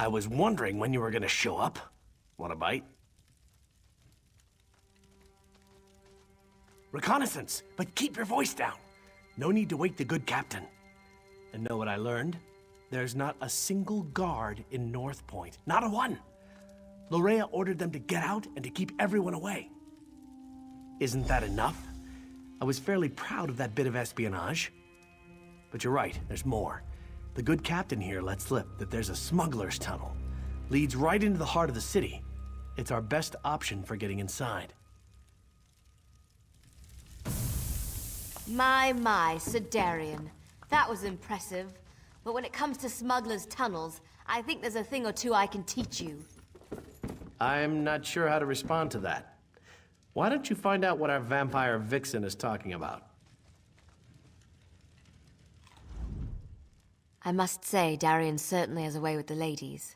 I was wondering when you were gonna show up. Want a bite? Reconnaissance, but keep your voice down. No need to wake the good captain. And know what I learned? There's not a single guard in North Point. Not a one. Lorea ordered them to get out and to keep everyone away. Isn't that enough? I was fairly proud of that bit of espionage. But you're right, there's more. The good captain here let slip that there's a smuggler's tunnel. Leads right into the heart of the city. It's our best option for getting inside. My, Sir Darian. That was impressive. But when it comes to smugglers' tunnels, I think there's a thing or two I can teach you. I'm not sure how to respond to that. Why don't you find out what our vampire vixen is talking about? I must say, Darian certainly has a way with the ladies.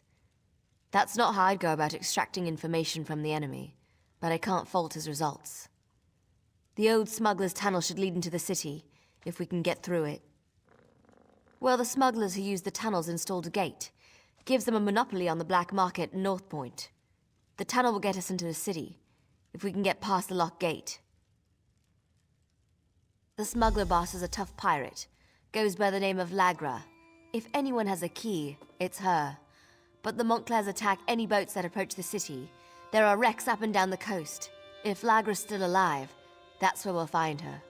That's not how I'd go about extracting information from the enemy, but I can't fault his results. The old smuggler's tunnel should lead into the city, if we can get through it. Well, the smugglers who use the tunnels installed a gate. Gives them a monopoly on the black market in North Point. The tunnel will get us into the city, if we can get past the locked gate. The smuggler boss is a tough pirate. Goes by the name of Lagra. If anyone has a key, it's her. But the Montclairs attack any boats that approach the city. There are wrecks up and down the coast. If Lagra's still alive, that's where we'll find her.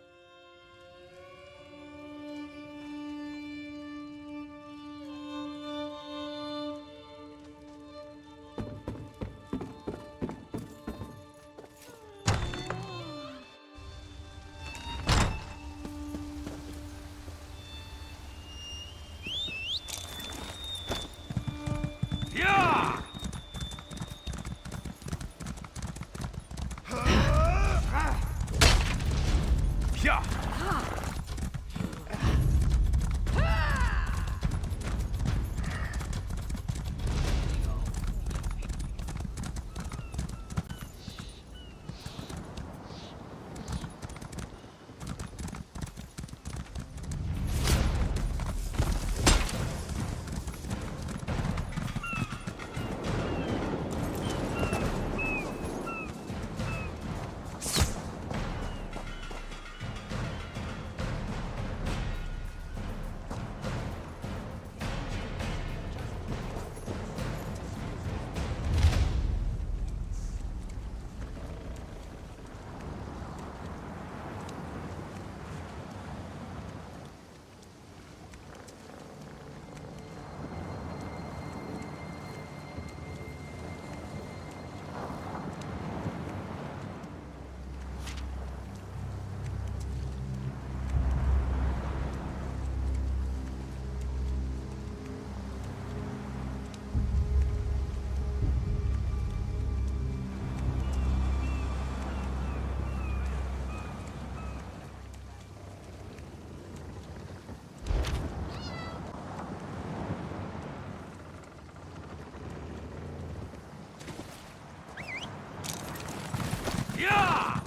Yeah!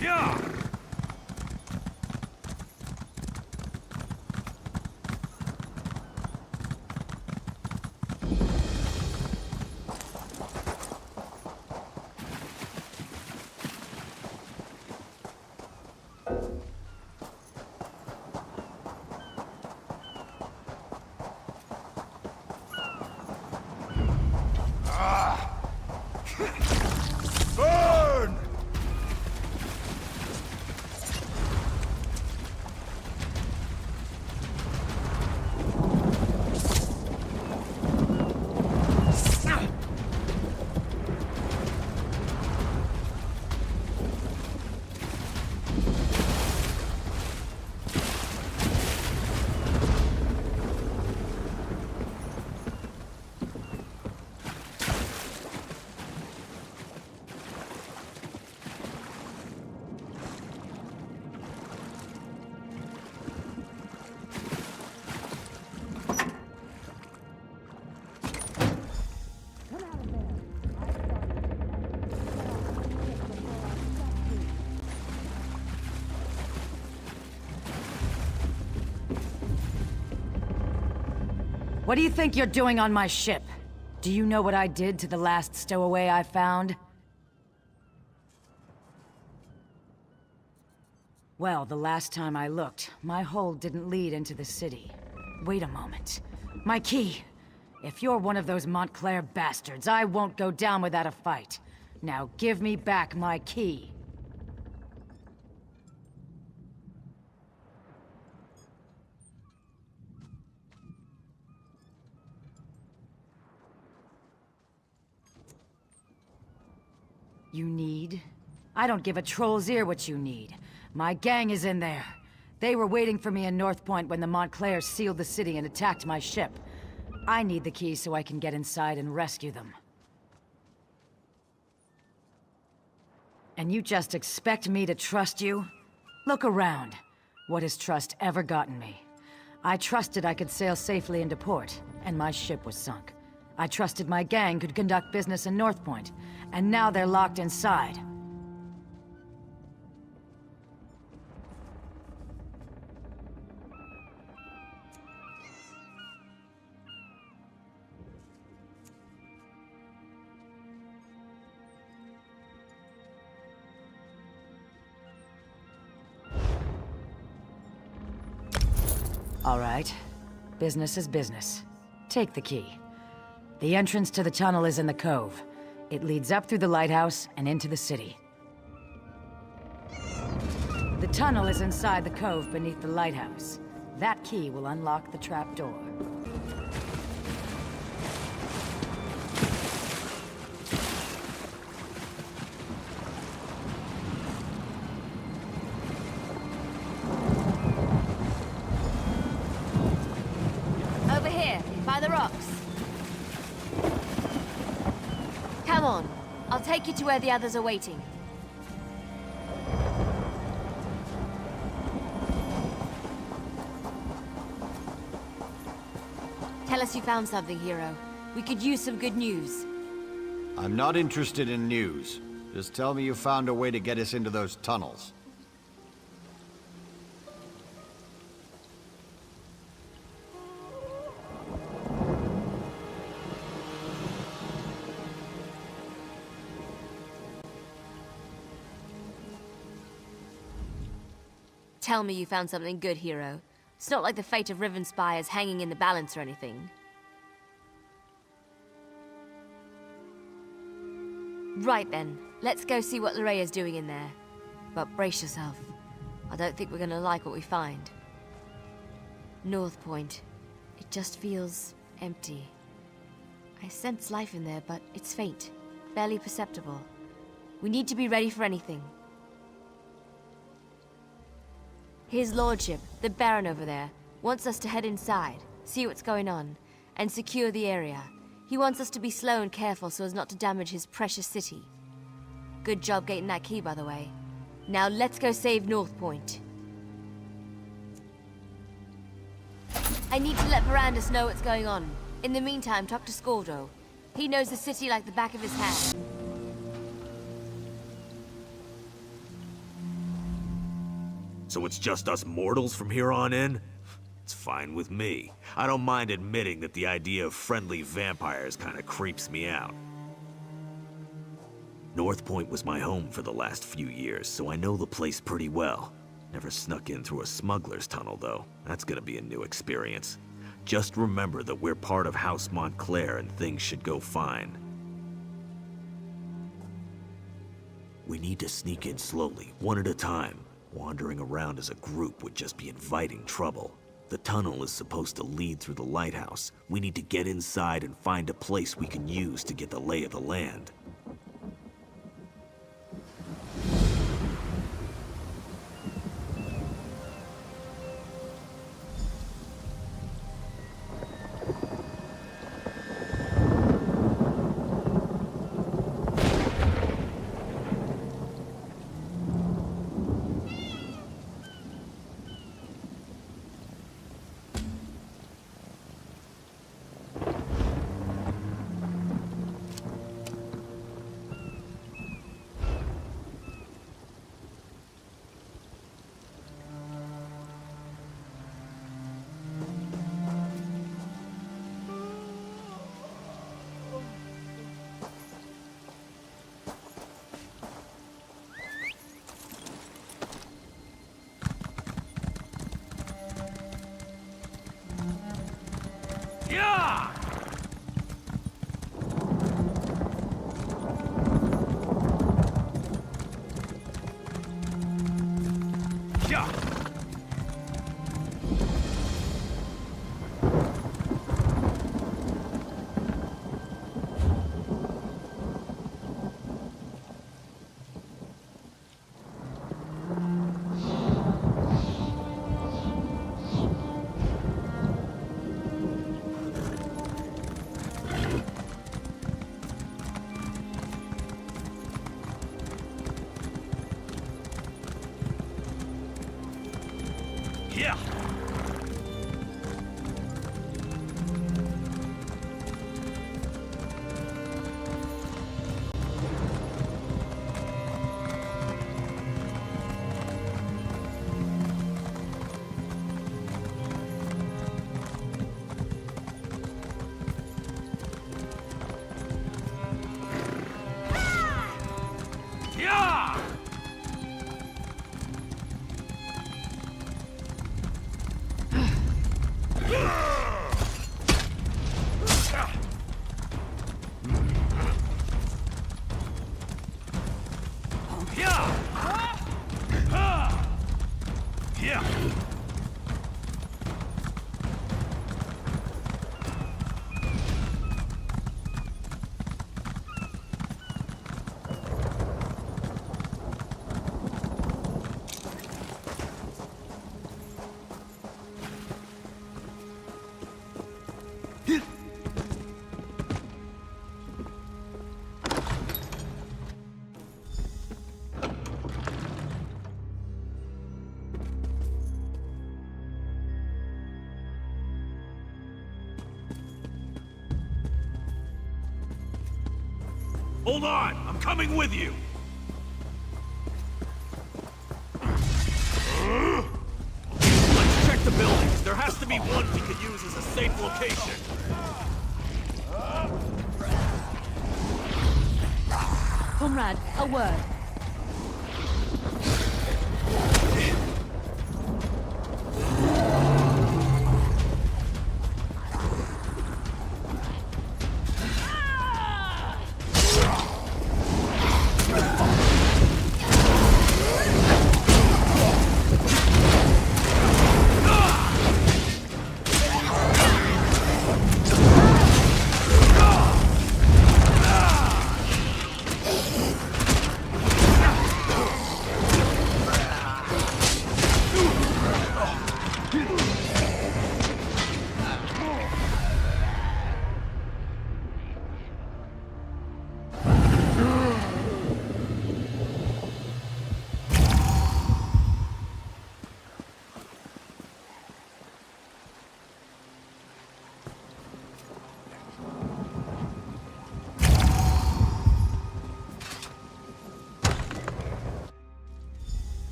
Yeah! Burn! What do you think you're doing on my ship? Do you know what I did to the last stowaway I found? Well, the last time I looked, my hold didn't lead into the city. Wait a moment. My key! If you're one of those Montclair bastards, I won't go down without a fight. Now give me back my key. You need? I don't give a troll's ear what you need. My gang is in there. They were waiting for me in North Point when the Montclairs sealed the city and attacked my ship. I need the key so I can get inside and rescue them. And you just expect me to trust you? Look around. What has trust ever gotten me? I trusted I could sail safely into port, and my ship was sunk. I trusted my gang could conduct business in North Point, and now they're locked inside. All right. Business is business. Take the key. The entrance to the tunnel is in the cove. It leads up through the lighthouse and into the city. The tunnel is inside the cove beneath the lighthouse. That key will unlock the trapdoor. Over here, by the rocks. Come on. I'll take you to where the others are waiting. Tell us you found something, hero. We could use some good news. I'm not interested in news. Just tell me you found a way to get us into those tunnels. Tell me you found something good, hero. It's not like the fate of Rivenspire is hanging in the balance or anything. Right then, let's go see what Lorea's doing in there. But brace yourself. I don't think we're gonna like what we find. North Point. It just feels empty. I sense life in there, but it's faint. Barely perceptible. We need to be ready for anything. His Lordship, the Baron over there, wants us to head inside, see what's going on, and secure the area. He wants us to be slow and careful so as not to damage his precious city. Good job getting that key, by the way. Now let's go save North Point. I need to let Verandis know what's going on. In the meantime, talk to Scoldro. He knows the city like the back of his hand. So it's just us mortals from here on in? It's fine with me. I don't mind admitting that the idea of friendly vampires kinda creeps me out. North Point was my home for the last few years, so I know the place pretty well. Never snuck in through a smuggler's tunnel, though. That's gonna be a new experience. Just remember that we're part of House Montclair and things should go fine. We need to sneak in slowly, one at a time. Wandering around as a group would just be inviting trouble. The tunnel is supposed to lead through the lighthouse. We need to get inside and find a place we can use to get the lay of the land. Yeah! Yeah! Yeah! Yeah! Yeah! Hold on! I'm coming with you! Let's check the buildings. There has to be one we could use as a safe location. Comrade, a word.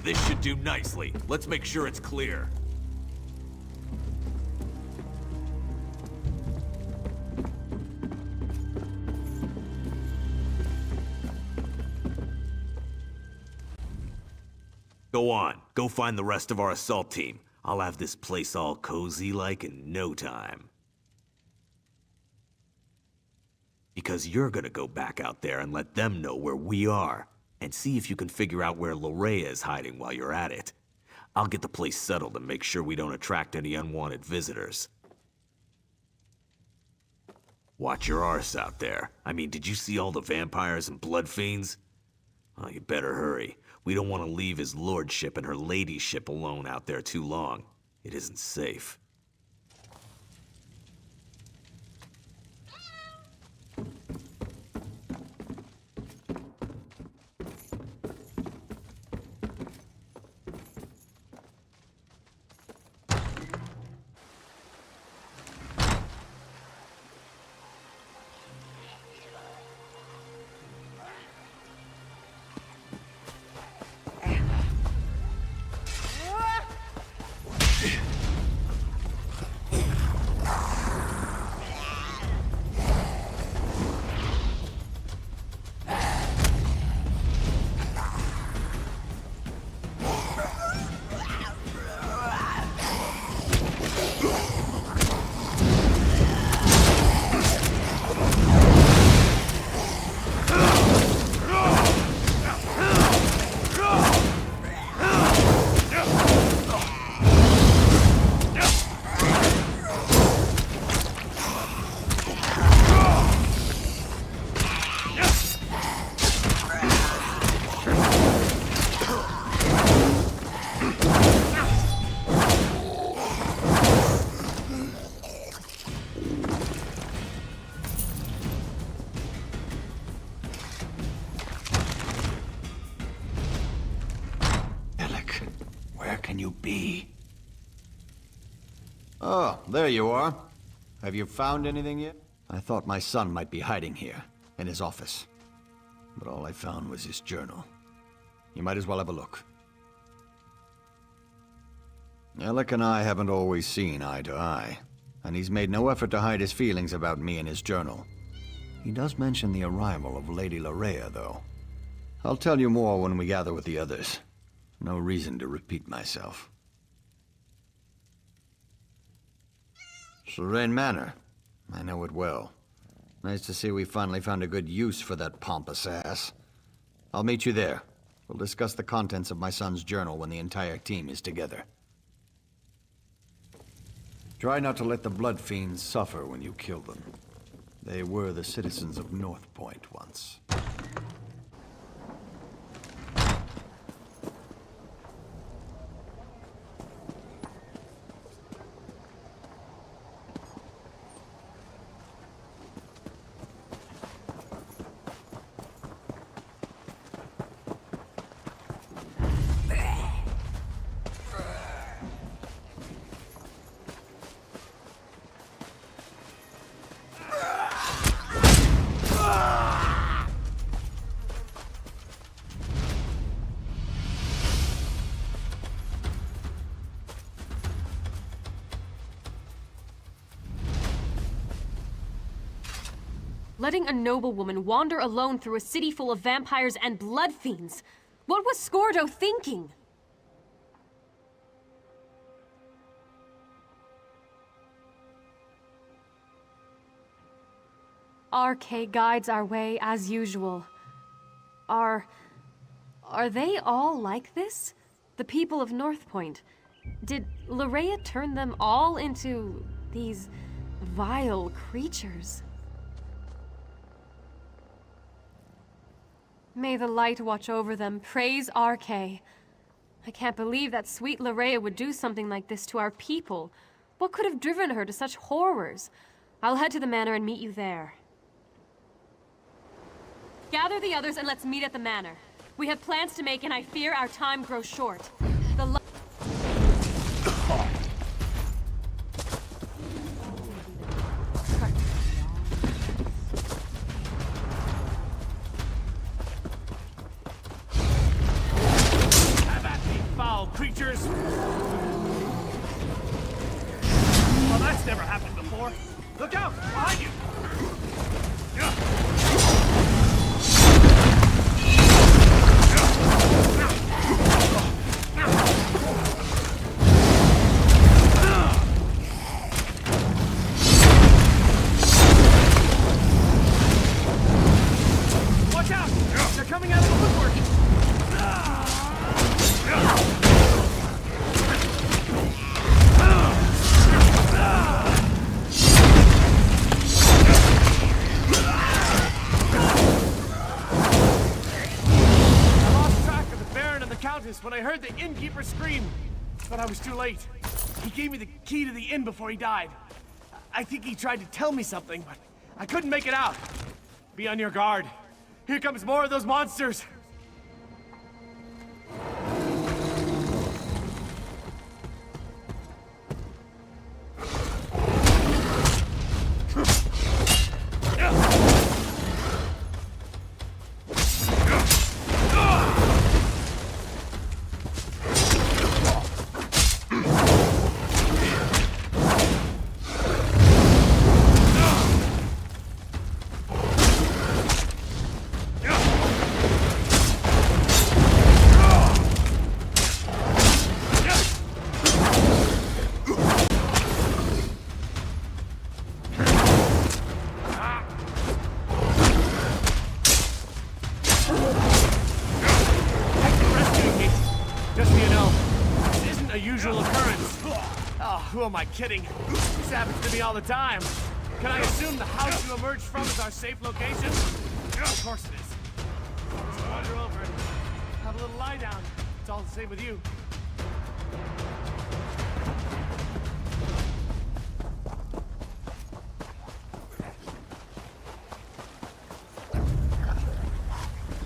This should do nicely. Let's make sure it's clear. Go on. Go find the rest of our assault team. I'll have this place all cozy-like in no time. Because you're gonna go back out there and let them know where we are. And see if you can figure out where Lorea is hiding while you're at it. I'll get the place settled and make sure we don't attract any unwanted visitors. Watch your arse out there. I mean, did you see all the vampires and blood fiends? Oh, you better hurry. We don't want to leave his lordship and her ladyship alone out there too long. It isn't safe. Can you be? Oh, there you are. Have you found anything yet? I thought my son might be hiding here, in his office. But all I found was his journal. You might as well have a look. Alec and I haven't always seen eye to eye, and he's made no effort to hide his feelings about me in his journal. He does mention the arrival of Lady Lorea, though. I'll tell you more when we gather with the others. No reason to repeat myself. Serene Manor. I know it well. Nice to see we finally found a good use for that pompous ass. I'll meet you there. We'll discuss the contents of my son's journal when the entire team is together. Try not to let the blood fiends suffer when you kill them. They were the citizens of North Point once. Letting a noblewoman wander alone through a city full of vampires and blood fiends. What was Scordo thinking? RK guides our way as usual. Are they all like this? The people of North Point? Did Lorea turn them all into these vile creatures? May the light watch over them. Praise RK. I can't believe that sweet Lorea would do something like this to our people. What could have driven her to such horrors? I'll head to the manor and meet you there. Gather the others and let's meet at the manor. We have plans to make and I fear our time grows short. The happened before. Look out! Behind you! Watch out! They're coming out of the woodwork! When I heard the innkeeper scream, but I was too late. He gave me the key to the inn before he died. I think he tried to tell me something, but I couldn't make it out. Be on your guard. Here comes more of those monsters. Who am I kidding? This happens to me all the time. Can I assume the house you emerged from is our safe location? Of course it is. Just wander over and have a little lie down. It's all the same with you.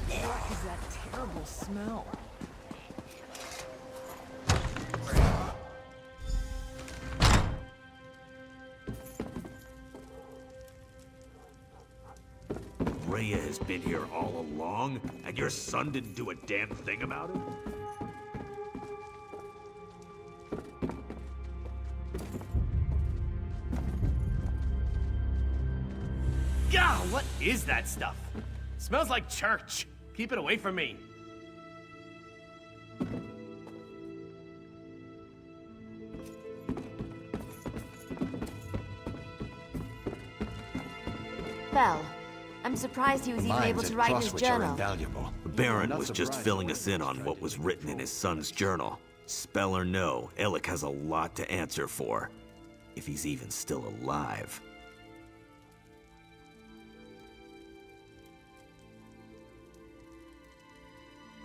What is that terrible smell? Rhea has been here all along, and your son didn't do a damn thing about it? God, what is that stuff? Smells like church. Keep it away from me. Bell, I'm surprised he was even able to write in his journal. The Baron was just filling us in on what was written in his son's journal. Spell or no, Alec has a lot to answer for. If he's even still alive.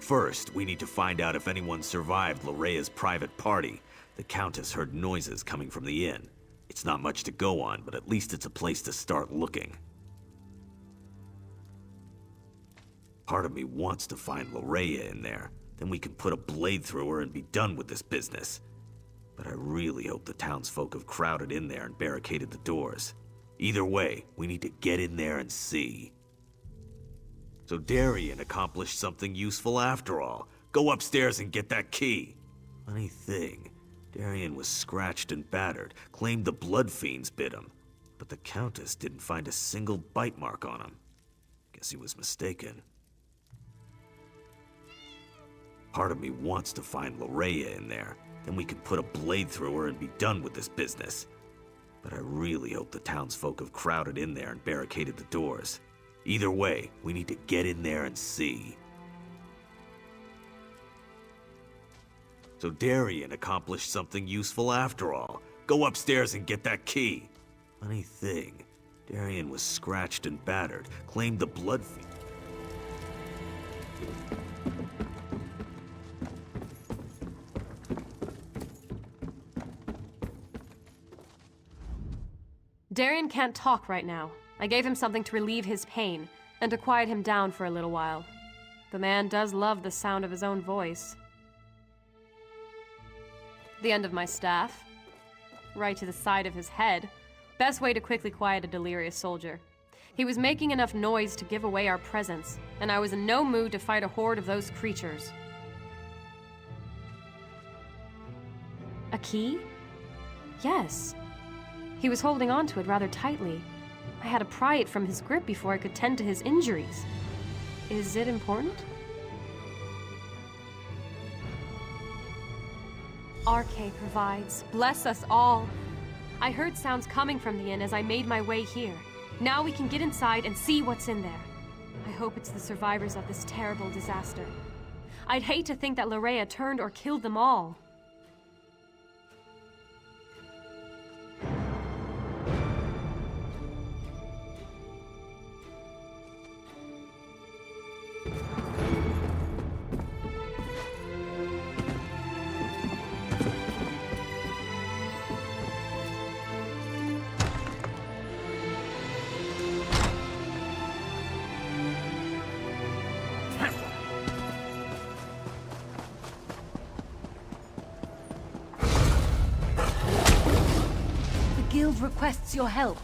First, we need to find out if anyone survived Lorea's private party. The Countess heard noises coming from the inn. It's not much to go on, but at least it's a place to start looking. Part of me wants to find Lorea in there. Then we can put a blade through her and be done with this business. But I really hope the townsfolk have crowded in there and barricaded the doors. Either way, we need to get in there and see. So Darien accomplished something useful after all. Go upstairs and get that key. Funny thing, Darien was scratched and battered, claimed the blood fiends bit him. But the Countess didn't find a single bite mark on him. Guess he was mistaken. Part of me wants to find Lorea in there. Then we can put a blade through her and be done with this business. But I really hope the townsfolk have crowded in there and barricaded the doors. Either way, we need to get in there and see. So Darien accomplished something useful after all. Go upstairs and get that key. Funny thing, Darien was scratched and battered, claimed the blood fiend. Darien can't talk right now. I gave him something to relieve his pain, and to quiet him down for a little while. The man does love the sound of his own voice. The end of my staff. Right to the side of his head. Best way to quickly quiet a delirious soldier. He was making enough noise to give away our presence, and I was in no mood to fight a horde of those creatures. A key? Yes. He was holding on to it rather tightly. I had to pry it from his grip before I could tend to his injuries. Is it important? RK provides. Bless us all. I heard sounds coming from the inn as I made my way here. Now we can get inside and see what's in there. I hope it's the survivors of this terrible disaster. I'd hate to think that Larea turned or killed them all. The guild requests your help.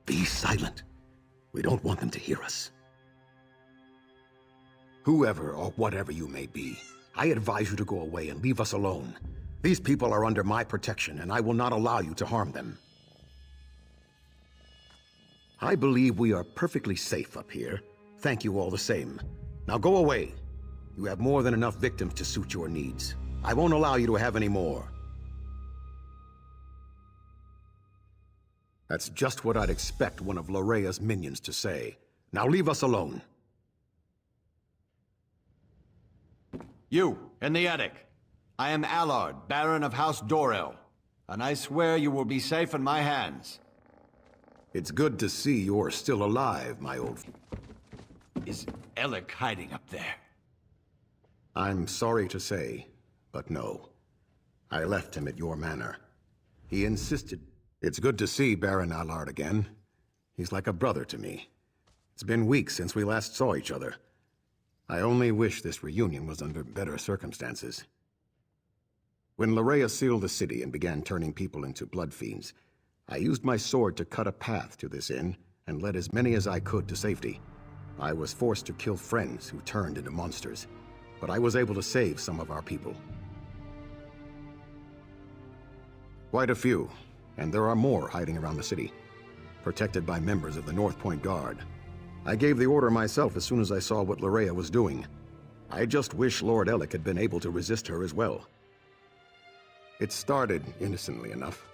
Be silent. We don't want them to hear us. Whoever or whatever you may be, I advise you to go away and leave us alone. These people are under my protection, and I will not allow you to harm them. I believe we are perfectly safe up here. Thank you all the same. Now go away. You have more than enough victims to suit your needs. I won't allow you to have any more. That's just what I'd expect one of Larea's minions to say. Now leave us alone. You, in the attic. I am Allard, Baron of House Dorel, and I swear you will be safe in my hands. It's good to see you're still alive, my old... Is Alec hiding up there? I'm sorry to say, but no. I left him at your manor. He insisted... It's good to see Baron Allard again. He's like a brother to me. It's been weeks since we last saw each other. I only wish this reunion was under better circumstances. When Larea sealed the city and began turning people into blood fiends, I used my sword to cut a path to this inn and led as many as I could to safety. I was forced to kill friends who turned into monsters, but I was able to save some of our people. Quite a few, and there are more hiding around the city, protected by members of the North Point Guard. I gave the order myself as soon as I saw what Larea was doing. I just wish Lord Alec had been able to resist her as well. It started innocently enough.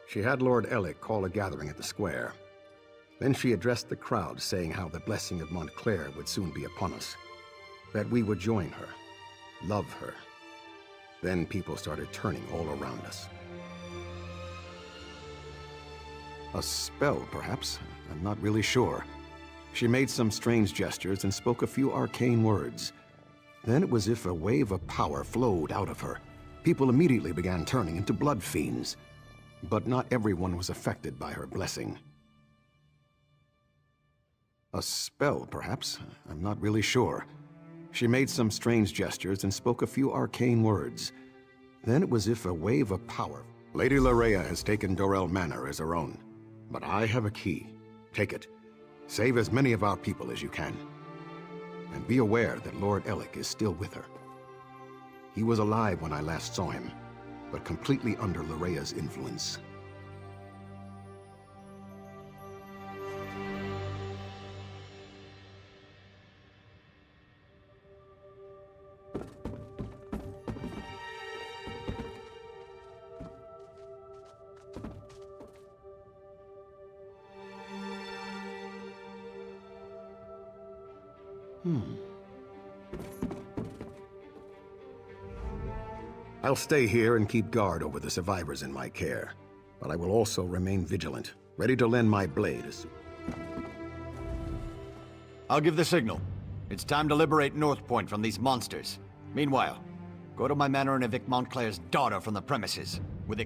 She had Lord Alec call a gathering at the square. Then she addressed the crowd, saying how the blessing of Montclair would soon be upon us. That we would join her, love her. Then people started turning all around us. A spell, perhaps? I'm not really sure. She made some strange gestures and spoke a few arcane words. Then it was as if a wave of power flowed out of her. People immediately began turning into blood fiends. But not everyone was affected by her blessing. A spell, perhaps? I'm not really sure. She made some strange gestures and spoke a few arcane words. Then it was as if a wave of power... Lady Larea has taken Dorel Manor as her own. But I have a key. Take it. Save as many of our people as you can. And be aware that Lord Alec is still with her. He was alive when I last saw him, but completely under Larea's influence. I'll stay here and keep guard over the survivors in my care. But I will also remain vigilant, ready to lend my blade as soon. I'll give the signal. It's time to liberate North Point from these monsters. Meanwhile, go to my manor and evict Montclair's daughter from the premises, with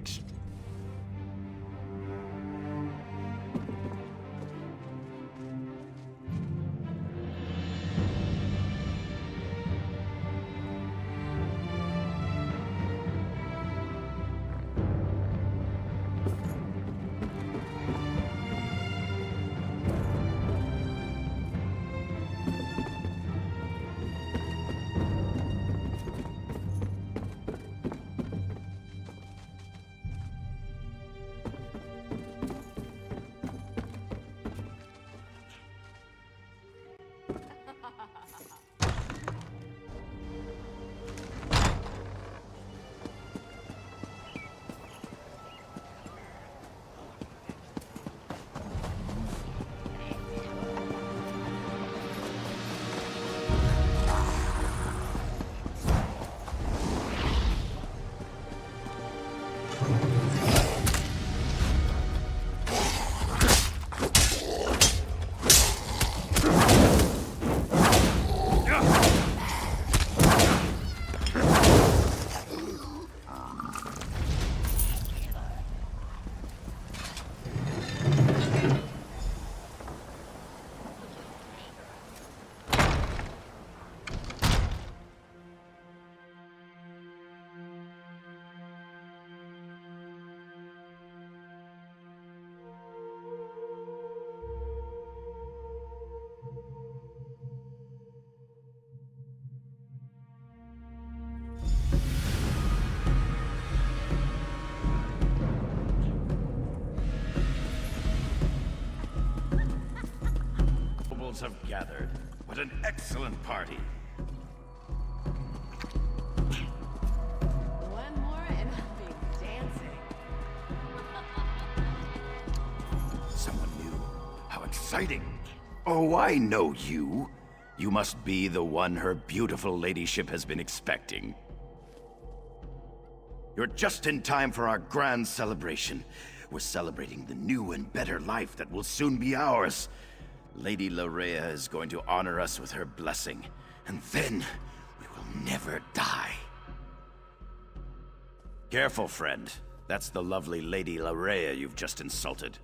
have gathered. What an excellent party. One more and I'll be dancing. Someone new. How exciting. Oh, I know you. You must be the one her beautiful ladyship has been expecting. You're just in time for our grand celebration. We're celebrating the new and better life that will soon be ours. Lady Larea is going to honor us with her blessing, and then we will never die. Careful, friend. That's the lovely Lady Larea you've just insulted.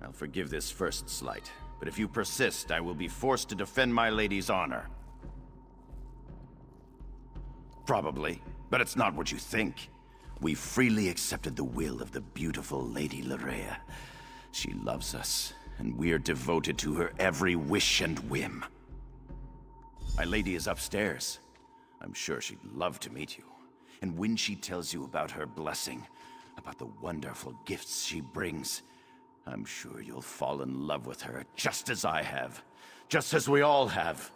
I'll forgive this first slight, but if you persist, I will be forced to defend my lady's honor. Probably, but it's not what you think. We freely accepted the will of the beautiful Lady Larea. She loves us, and we're devoted to her every wish and whim. My lady is upstairs. I'm sure she'd love to meet you. And when she tells you about her blessing, about the wonderful gifts she brings, I'm sure you'll fall in love with her just as I have. Just as we all have.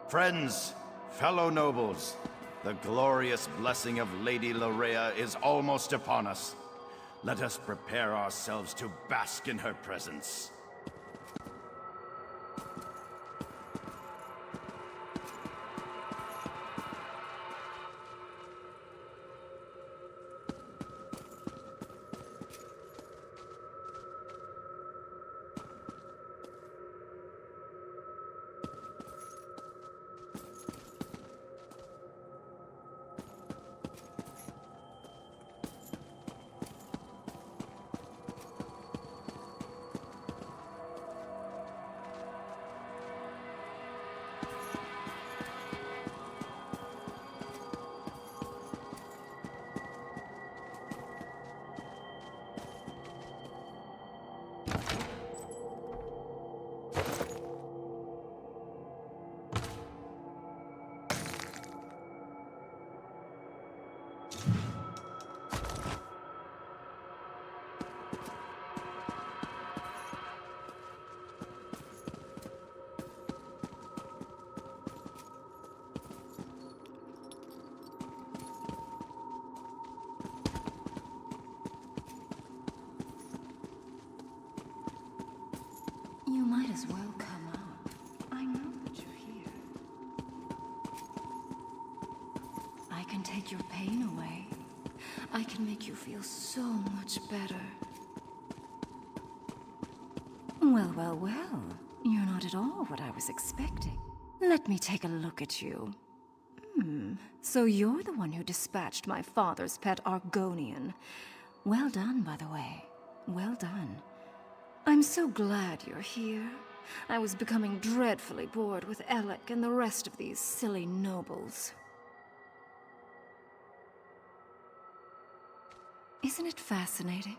Friends, fellow nobles, the glorious blessing of Lady Larea is almost upon us. Let us prepare ourselves to bask in her presence. You might as well come up. I know that you're here. I can take your pain away. I can make you feel so much better. Well. You're not at all what I was expecting. Let me take a look at you. So you're the one who dispatched my father's pet Argonian. Well done, by the way. Well done. I'm so glad you're here. I was becoming dreadfully bored with Alec and the rest of these silly nobles. Isn't it fascinating?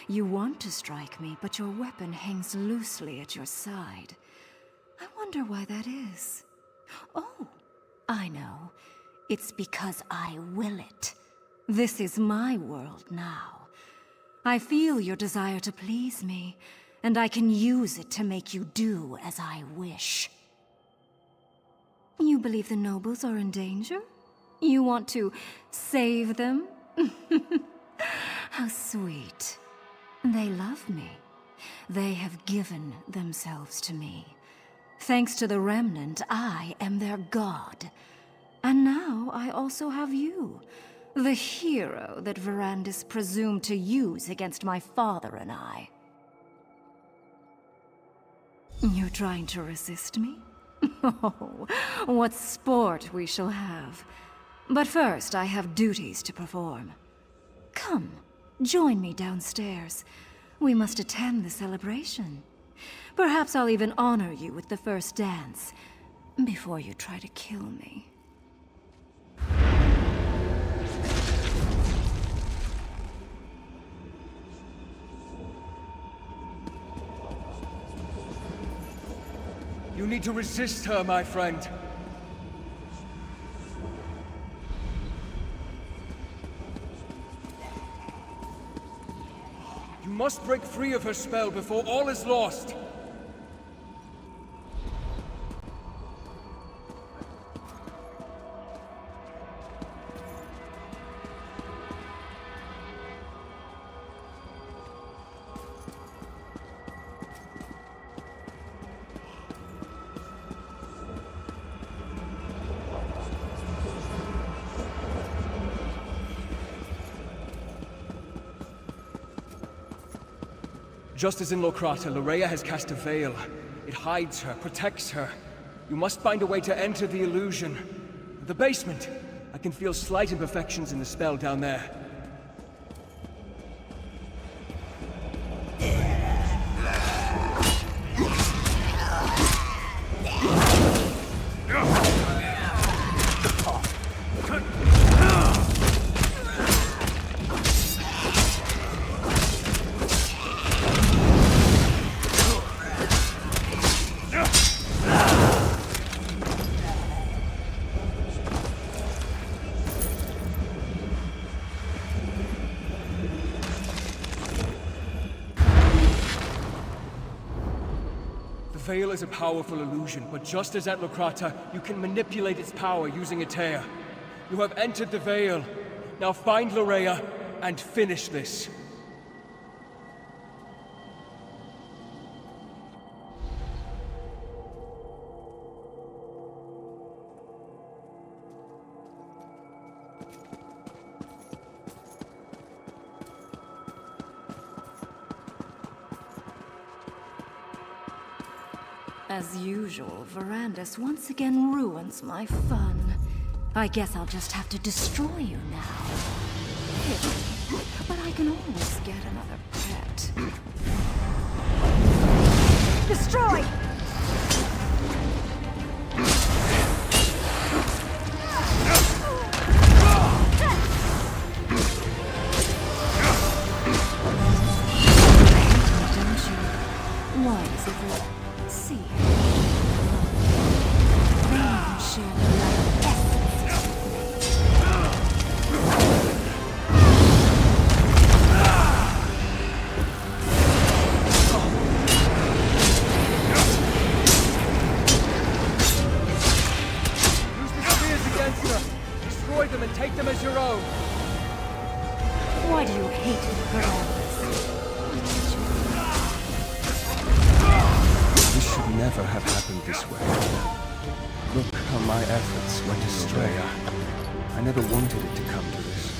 You want to strike me, but your weapon hangs loosely at your side. I wonder why that is. Oh, I know. It's because I will it. This is my world now. I feel your desire to please me, and I can use it to make you do as I wish. You believe the nobles are in danger? You want to save them? How sweet. They love me. They have given themselves to me. Thanks to the Remnant, I am their god. And now I also have you, the hero that Verandis presumed to use against my father and I. You're trying to resist me? Oh, what sport we shall have. But first, I have duties to perform. Come, join me downstairs. We must attend the celebration. Perhaps I'll even honor you with the first dance, before you try to kill me. You need to resist her, my friend. You must break free of her spell before all is lost. Just as in Locrata, Lorrea has cast a veil. It hides her, protects her. You must find a way to enter the illusion. The basement! I can feel slight imperfections in the spell down there. The veil is a powerful illusion, but just as at Locrata, you can manipulate its power using a tear. You have entered the veil. Now find Lorrea and finish this. As usual, Verandis once again ruins my fun. I guess I'll just have to destroy you now. Pity, but I can always get another pet. Destroy! Don't you? Why is it see? They even share the life essence with me. Use the spears against her. Destroy them and take them as your own. Why do you hate me, Verandis? This should never have happened this way. Look how my efforts went astray. I never wanted it to come to this.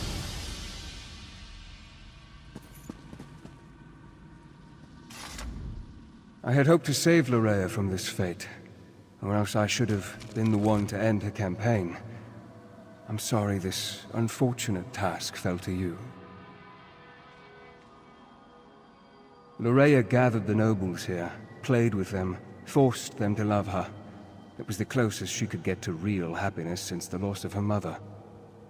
I had hoped to save Lorrea from this fate, or else I should have been the one to end her campaign. I'm sorry this unfortunate task fell to you. Lorrea gathered the nobles here, played with them, forced them to love her. It was the closest she could get to real happiness since the loss of her mother.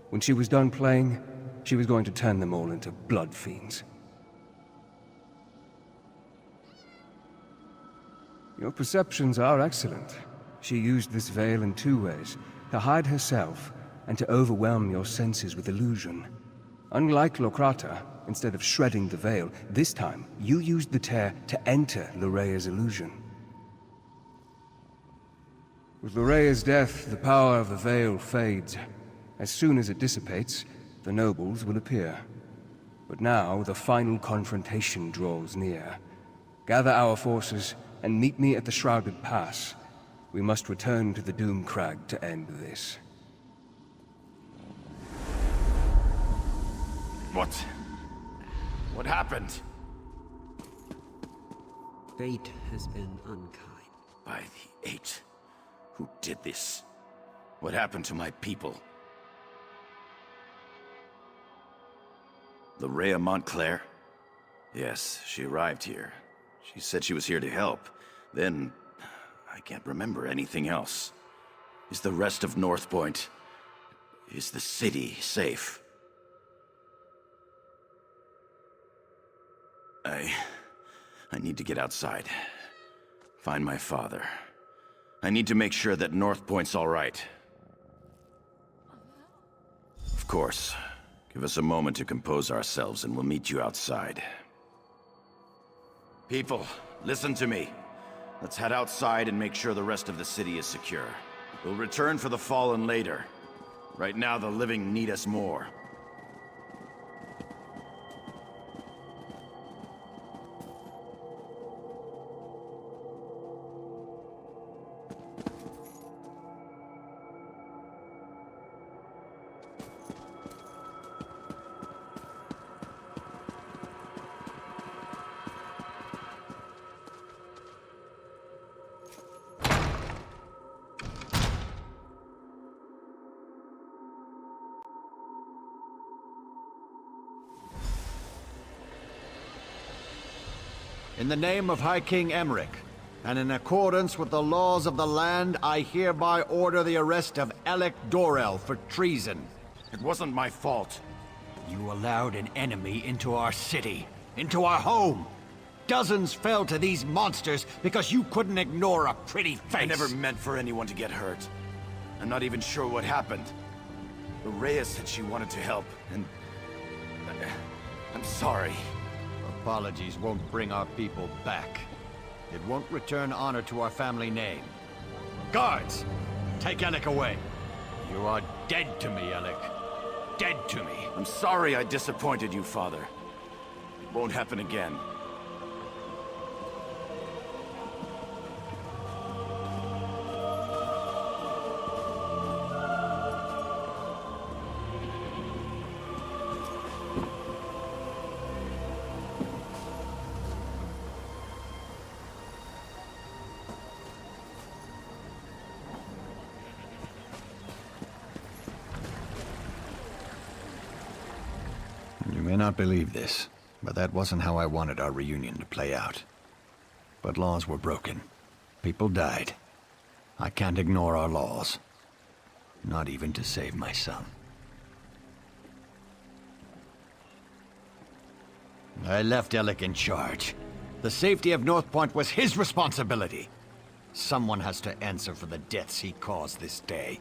When she was done playing, she was going to turn them all into blood fiends. Your perceptions are excellent. She used this veil in two ways, to hide herself and to overwhelm your senses with illusion. Unlike Locrata, instead of shredding the veil, this time you used the tear to enter Lorea's illusion. With Lorea's death, the power of the veil fades. As soon as it dissipates, the nobles will appear. But now the final confrontation draws near. Gather our forces and meet me at the Shrouded Pass. We must return to the Doom Crag to end this. What happened? Fate has been unkind. By the Eight. Who did this? What happened to my people? Lorrea Montclair? Yes, she arrived here. She said she was here to help. Then, I can't remember anything else. Is the rest of North Point... Is the city safe? I need to get outside. Find my father. I need to make sure that North Point's all right. Of course. Give us a moment to compose ourselves and we'll meet you outside. People, listen to me. Let's head outside and make sure the rest of the city is secure. We'll return for the fallen later. Right now, the living need us more. In the name of High King Emmerich, and in accordance with the laws of the land, I hereby order the arrest of Alec Dorel for treason. It wasn't my fault. You allowed an enemy into our city, into our home. Dozens fell to these monsters because you couldn't ignore a pretty face. I never meant for anyone to get hurt. I'm not even sure what happened. Lorrea said she wanted to help, and... I'm sorry. Apologies won't bring our people back. It won't return honor to our family name. Guards! Take Alec away. You are dead to me, Alec. Dead to me. I'm sorry I disappointed you, Father. It won't happen again. You may not believe this, but that wasn't how I wanted our reunion to play out. But laws were broken. People died. I can't ignore our laws. Not even to save my son. I left Alec in charge. The safety of North Point was his responsibility. Someone has to answer for the deaths he caused this day.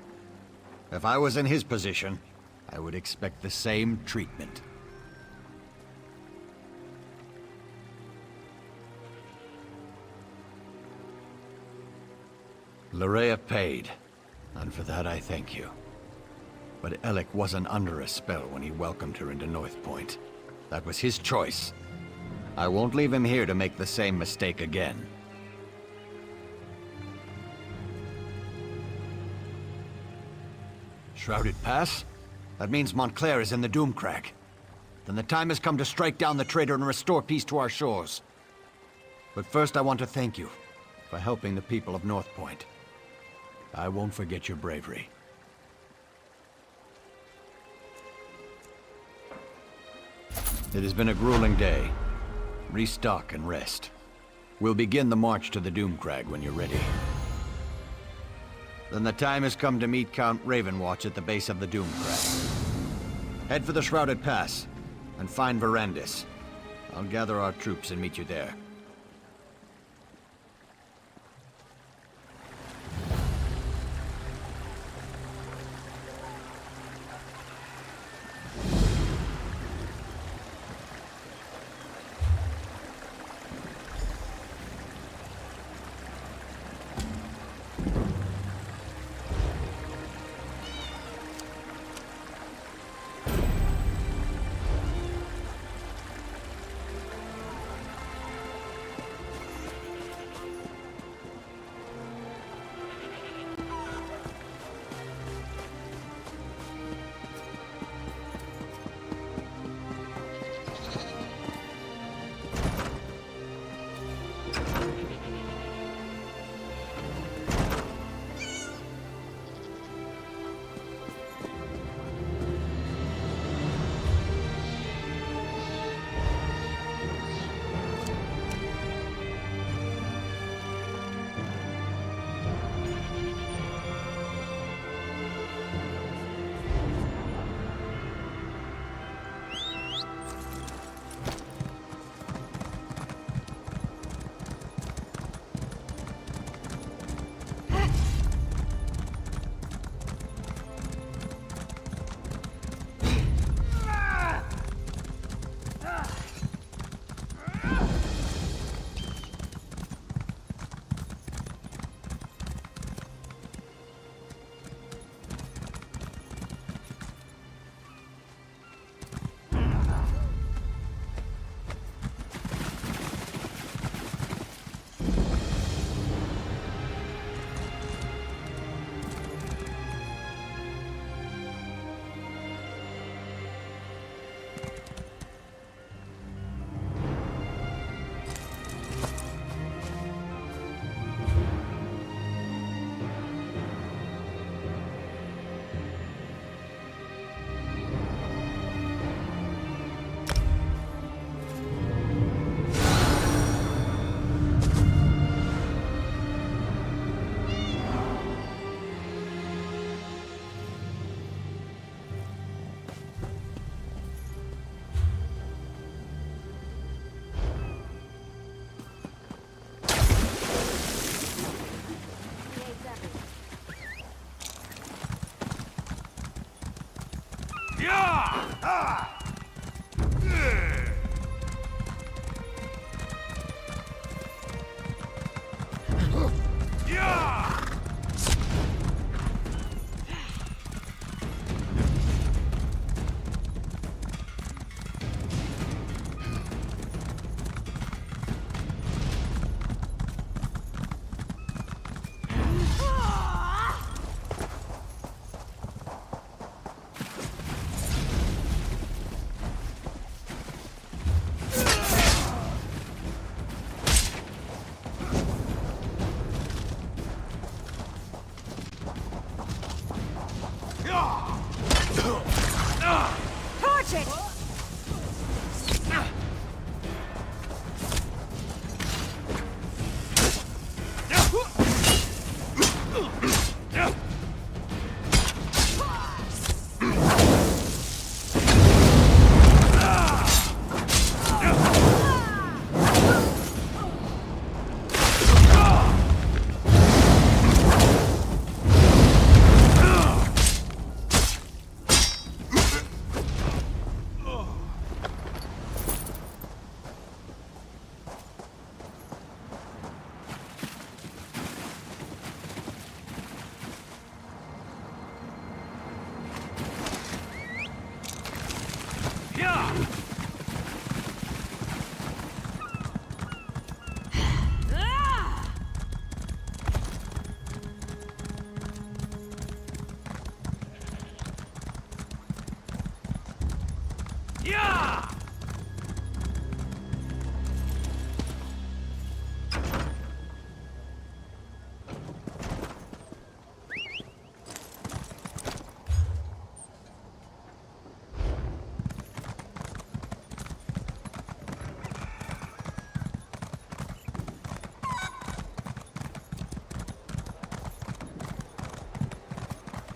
If I was in his position, I would expect the same treatment. Lorrea paid, and for that I thank you. But Alec wasn't under a spell when he welcomed her into North Point. That was his choice. I won't leave him here to make the same mistake again. Shrouded Pass? That means Montclair is in the Doomcrag. Then the time has come to strike down the traitor and restore peace to our shores. But first I want to thank you for helping the people of North Point. I won't forget your bravery. It has been a grueling day. Restock and rest. We'll begin the march to the Doomcrag when you're ready. Then the time has come to meet Count Ravenwatch at the base of the Doomcrag. Head for the Shrouded Pass and find Verandis. I'll gather our troops and meet you there.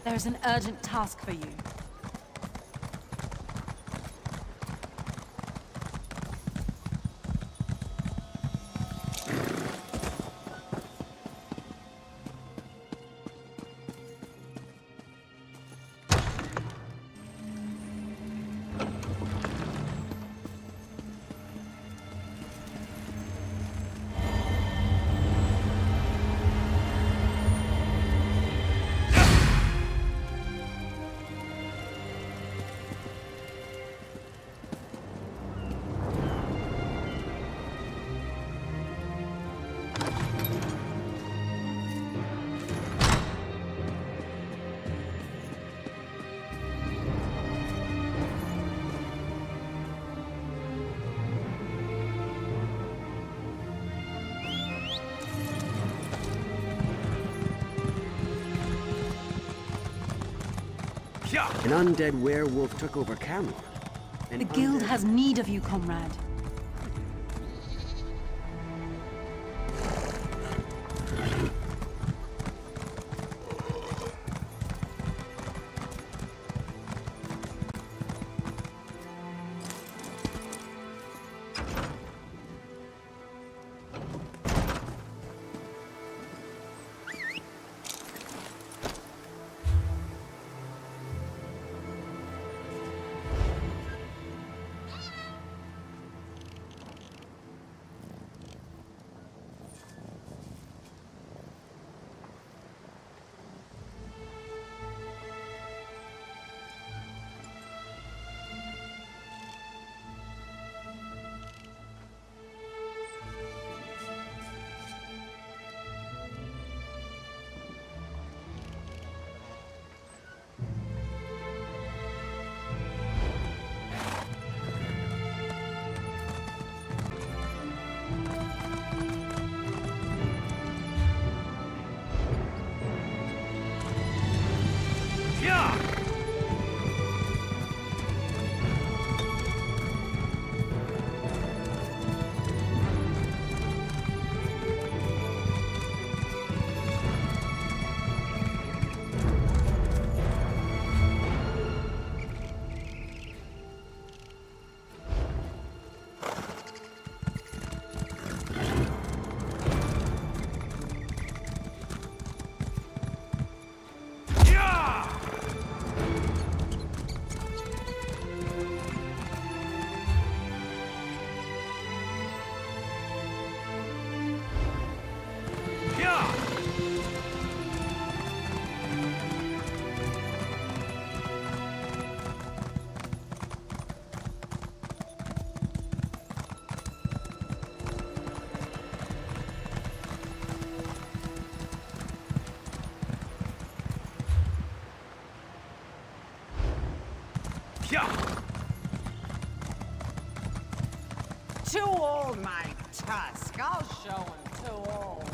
There's an urgent task for you. An undead werewolf took over Camelot. The guild has need of you, comrade. Too old, my tusk. I'll show him too old.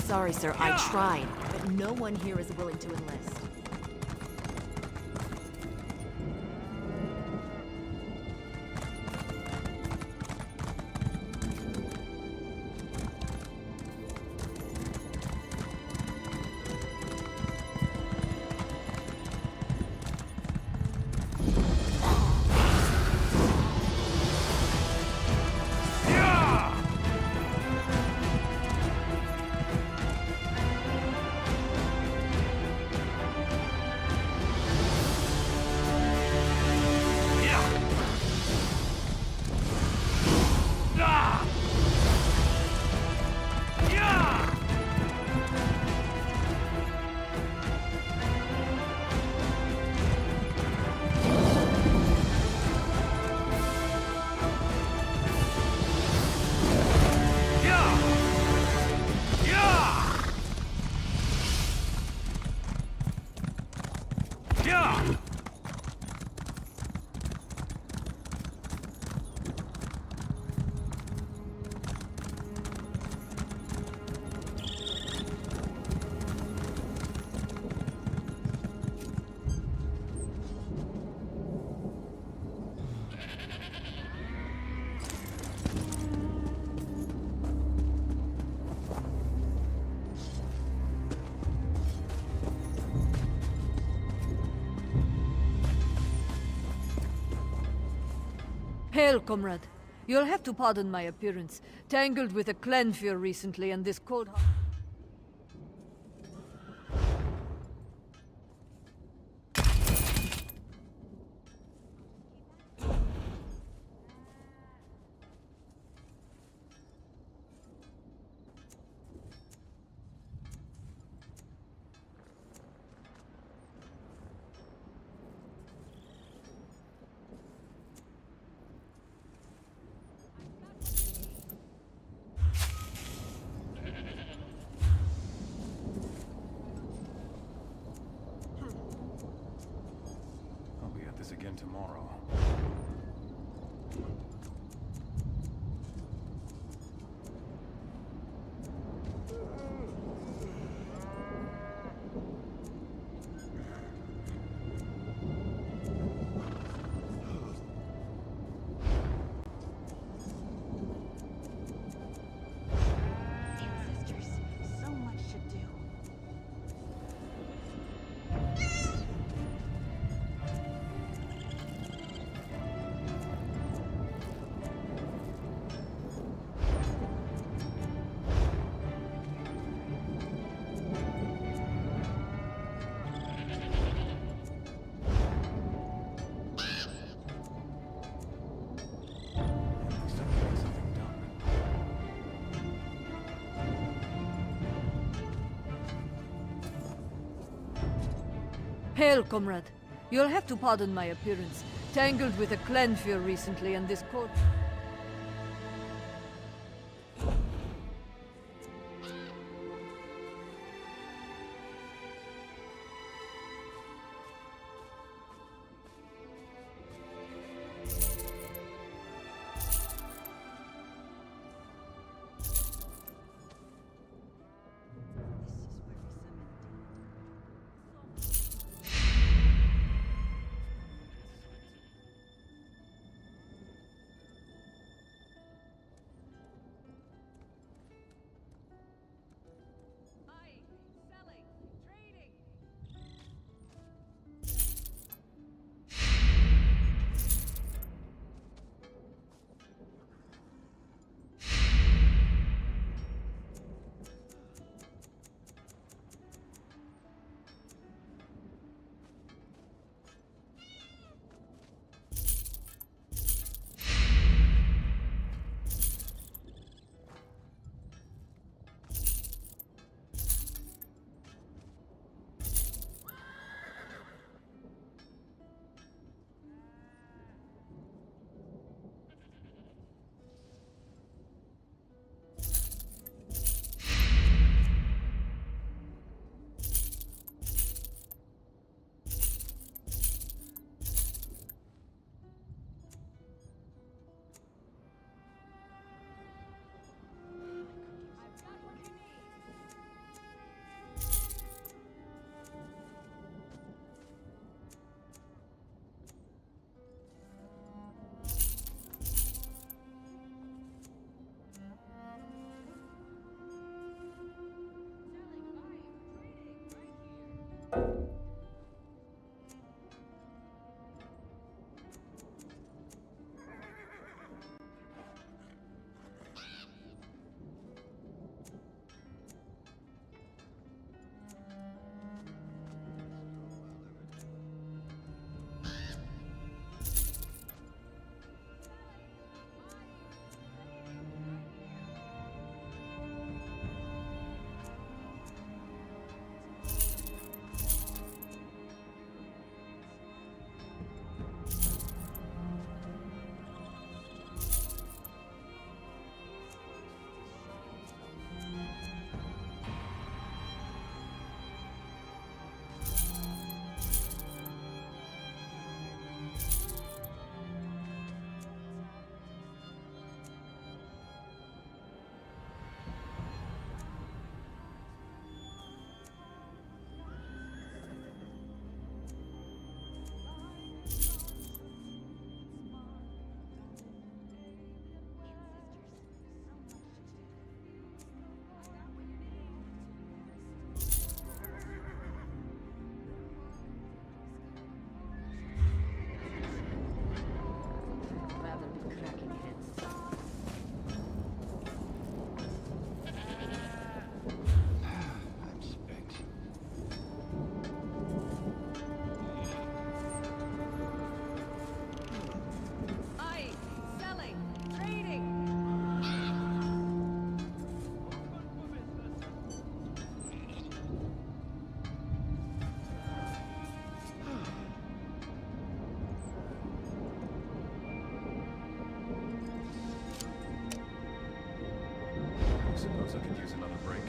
Sorry, sir, I tried, but no one here is willing to enlist. Hail, comrade. You'll have to pardon my appearance. Tangled with a Clanfear recently, and this cold... I'll be at this again tomorrow. So much to do. Hail, comrade. You'll have to pardon my appearance. Tangled with a Clanfear recently, and this cold... Suppose I could use another break.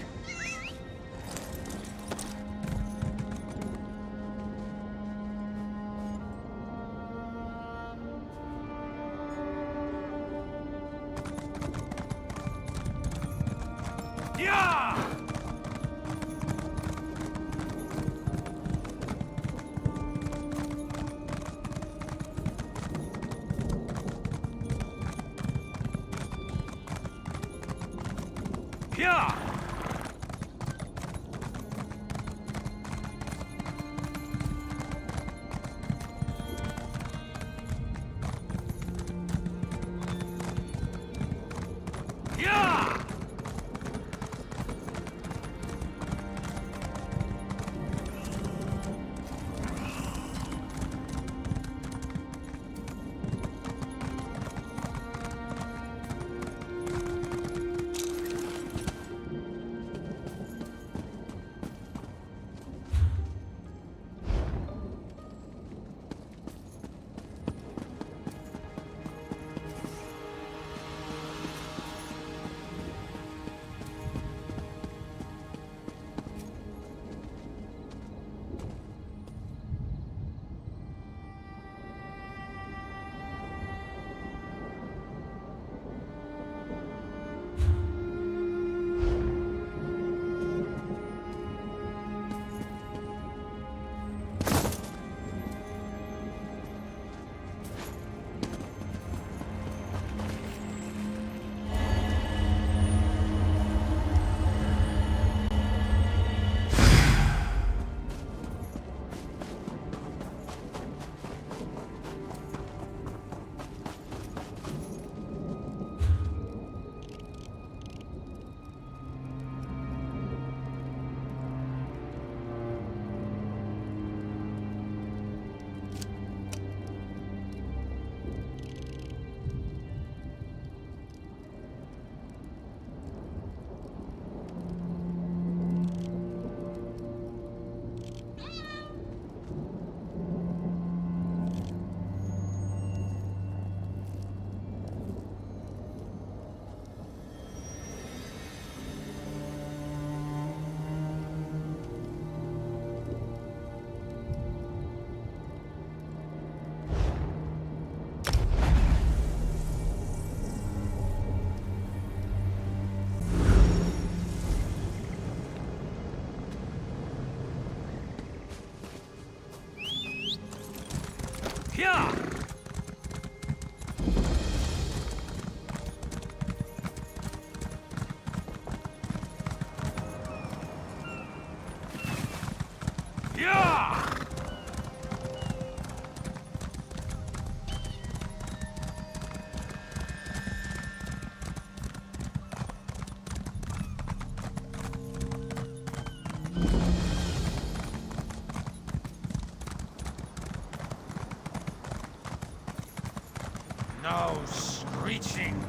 No screeching.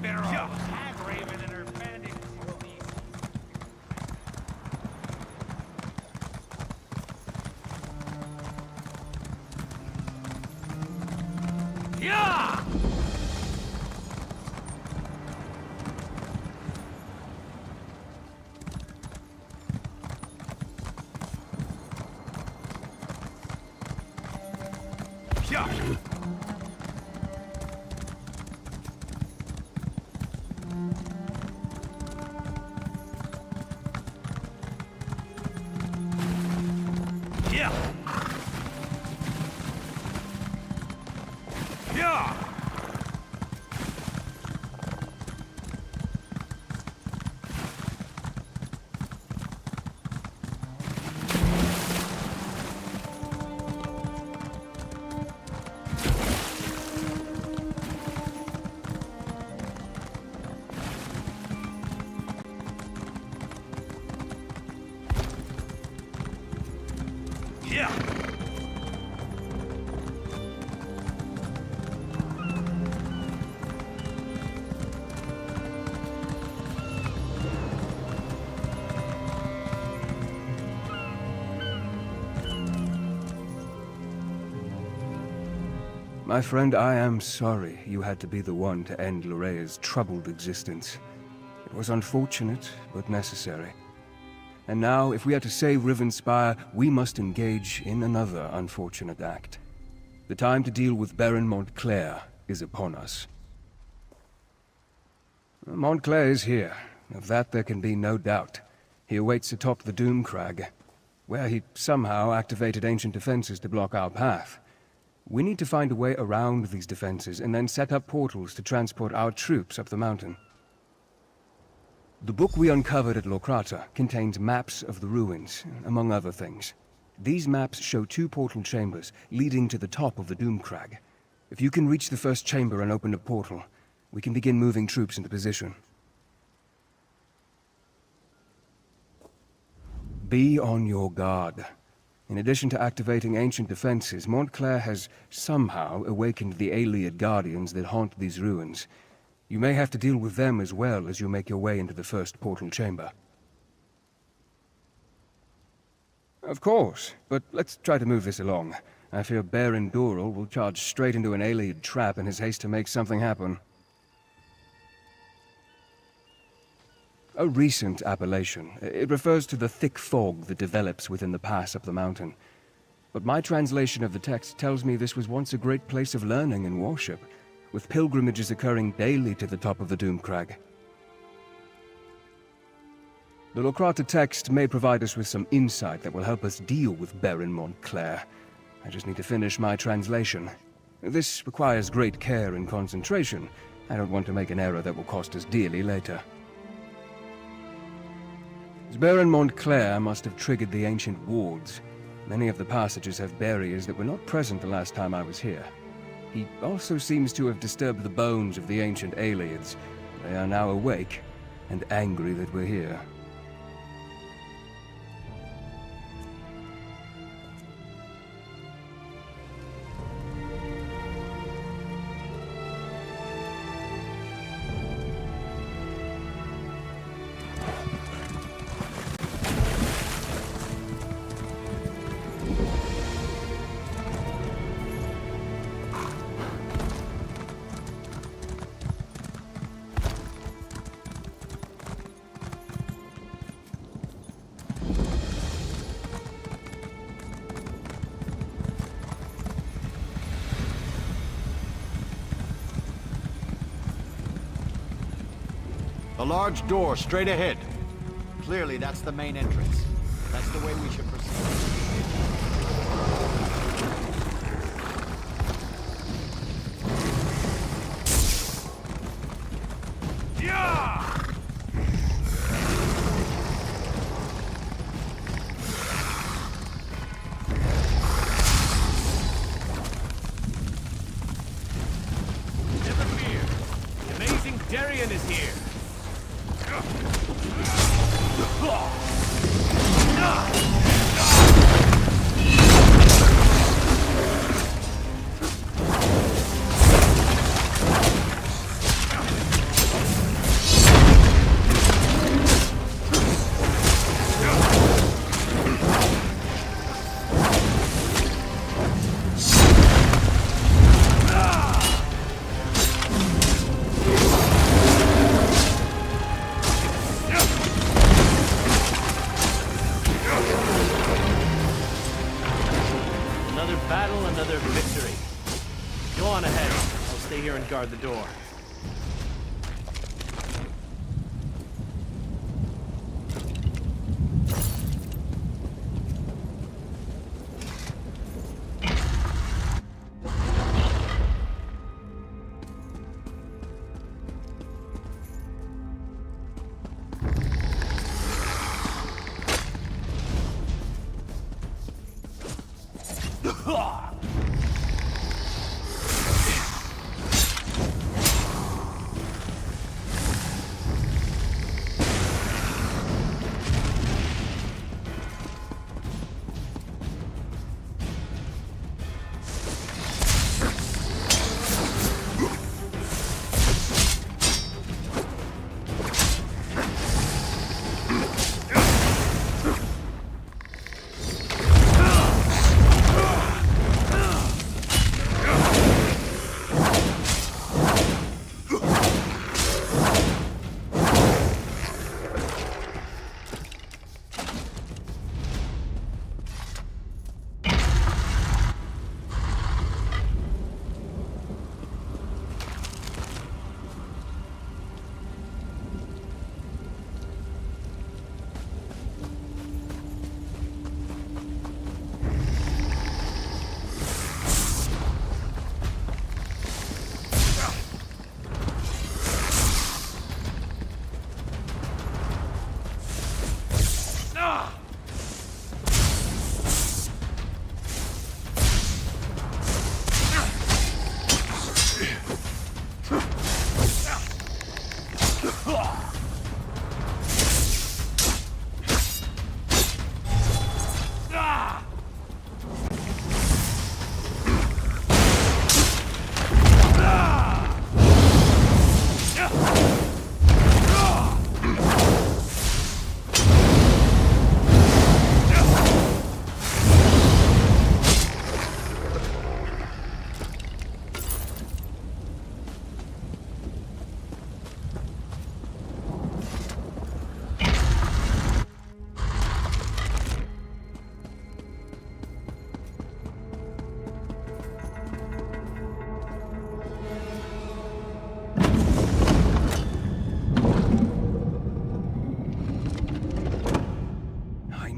Better off Hag Raven and her bandit cronies. Yeah! Yeah! My friend, I am sorry you had to be the one to end Lorea's troubled existence. It was unfortunate, but necessary. And now, if we are to save Rivenspire, we must engage in another unfortunate act. The time to deal with Baron Montclair is upon us. Montclair is here. Of that there can be no doubt. He awaits atop the Doom Crag, where he somehow activated ancient defenses to block our path. We need to find a way around these defenses and then set up portals to transport our troops up the mountain. The book we uncovered at Lokrata contains maps of the ruins, among other things. These maps show 2 portal chambers leading to the top of the Doom Crag. If you can reach the first chamber and open a portal, we can begin moving troops into position. Be on your guard. In addition to activating ancient defenses, Montclair has somehow awakened the Ayleid guardians that haunt these ruins. You may have to deal with them as well as you make your way into the first portal chamber. Of course, but let's try to move this along. I fear Baron Doral will charge straight into an Ayleid trap in his haste to make something happen. A recent appellation. It refers to the thick fog that develops within the pass up the mountain. But my translation of the text tells me this was once a great place of learning and worship, with pilgrimages occurring daily to the top of the Doom Crag. The Lokrata text may provide us with some insight that will help us deal with Baron Montclair. I just need to finish my translation. This requires great care and concentration. I don't want to make an error that will cost us dearly later. Baron Montclair must have triggered the ancient wards. Many of the passages have barriers that were not present the last time I was here. He also seems to have disturbed the bones of the ancient Ayleids. They are now awake and angry that we're here. A large door straight ahead. Clearly, that's the main entrance. That's the way we should proceed. Never fear. The amazing Darien is here. Another battle, another victory. Go on ahead. I'll stay here and guard the door.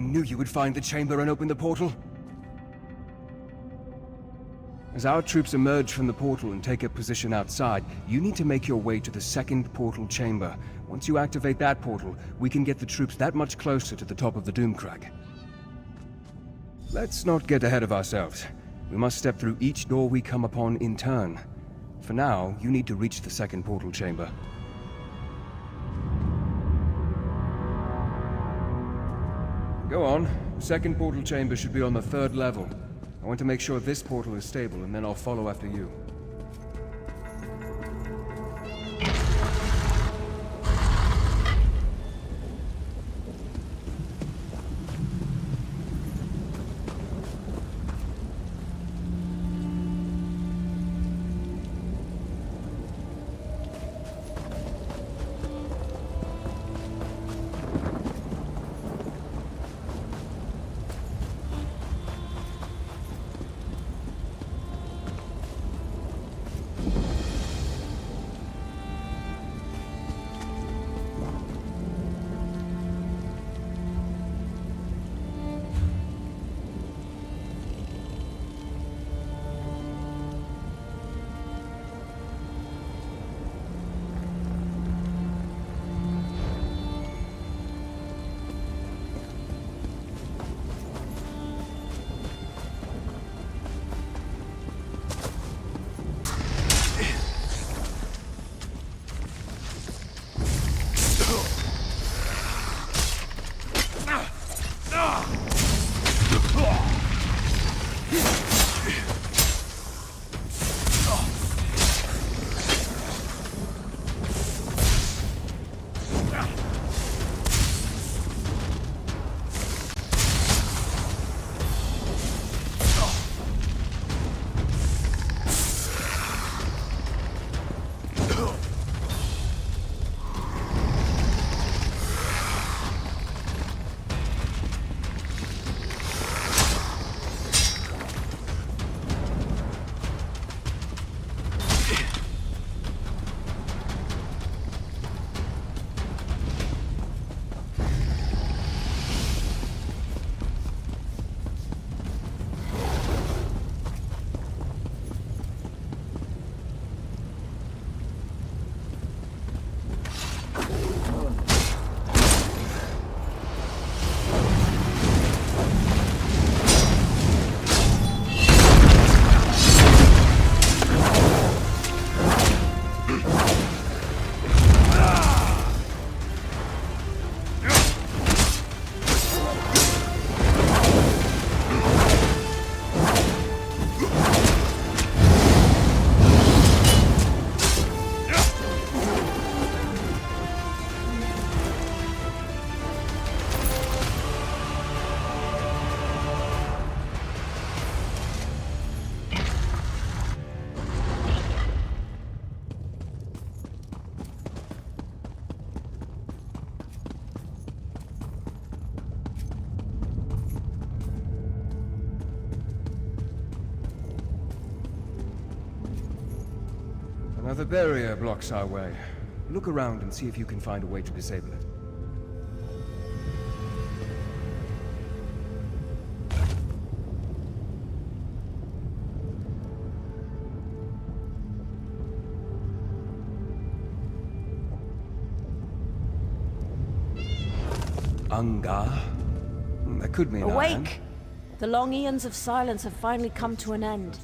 knew you would find the chamber and open the portal. As our troops emerge from the portal and take up position outside, you need to make your way to the second portal chamber. Once you activate that portal, we can get the troops that much closer to the top of the Doomcrag. Let's not get ahead of ourselves. We must step through each door we come upon in turn. For now, you need to reach the second portal chamber. Go on. The second portal chamber should be on the 3rd level. I want to make sure this portal is stable, and then I'll follow after you. Another barrier blocks our way. Look around and see if you can find a way to disable it. Anga? That could mean Awake! The long eons of silence have finally come to an end.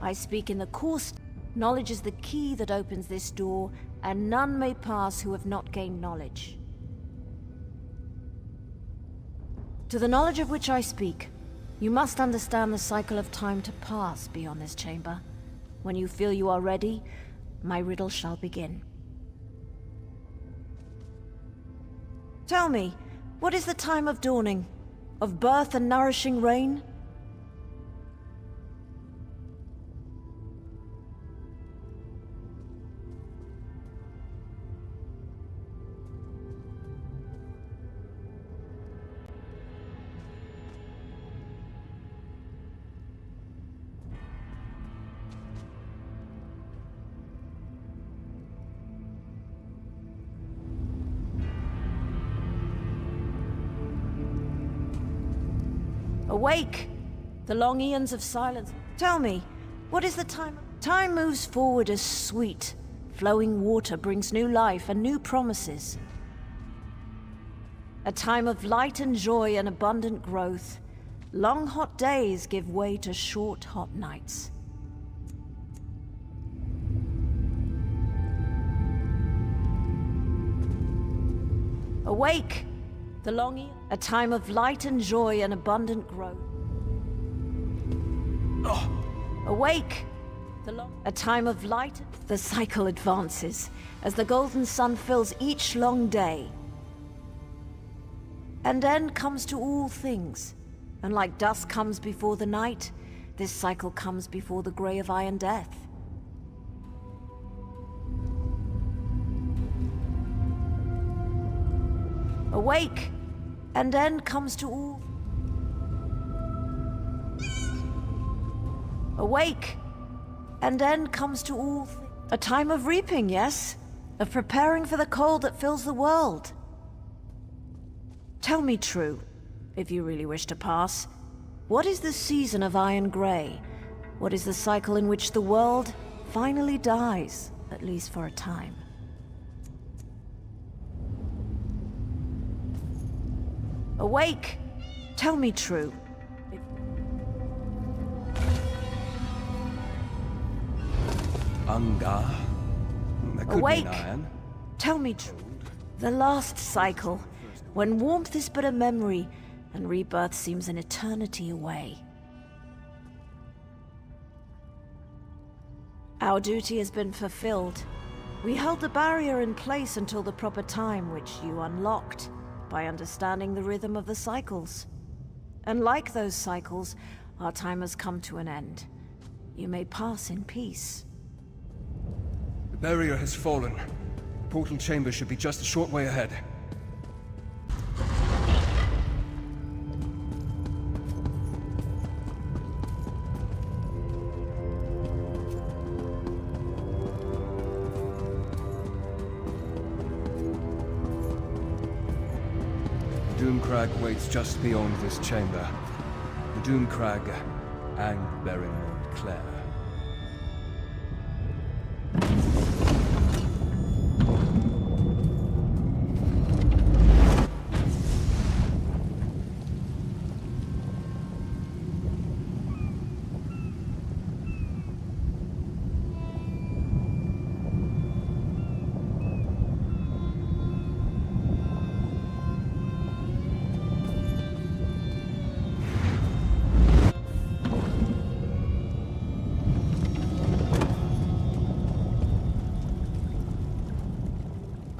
I speak in the course. Knowledge is the key that opens this door, and none may pass who have not gained knowledge. To the knowledge of which I speak, you must understand the cycle of time to pass beyond this chamber. When you feel you are ready, my riddle shall begin. Tell me, what is the time of dawning? Of birth and nourishing rain? Awake! The long eons of silence. Tell me, what is the time? Time moves forward as sweet. Flowing water brings new life and new promises. A time of light and joy and abundant growth. Long hot days give way to short hot nights. Awake! The long a time of light and joy and abundant growth. Awake! A time of light. The cycle advances as the golden sun fills each long day. And end comes to all things. And like dusk comes before the night, this cycle comes before the grey of iron death. Awake! And end comes to all. Awake! And end comes to all. A time of reaping, yes? Of preparing for the cold that fills the world. Tell me true, if you really wish to pass. What is the season of Iron Grey? What is the cycle in which the world finally dies, at least for a time? Awake! Tell me true. Anga. That could Awake! mean iron. Tell me true. The last cycle, when warmth is but a memory, and rebirth seems an eternity away. Our duty has been fulfilled. We held the barrier in place until the proper time, which you unlocked by understanding the rhythm of the cycles. And like those cycles, our time has come to an end. You may pass in peace. The barrier has fallen. Portal chamber should be just a short way ahead. The Doomcrag waits just beyond this chamber. The Doomcrag and Baron Montclair.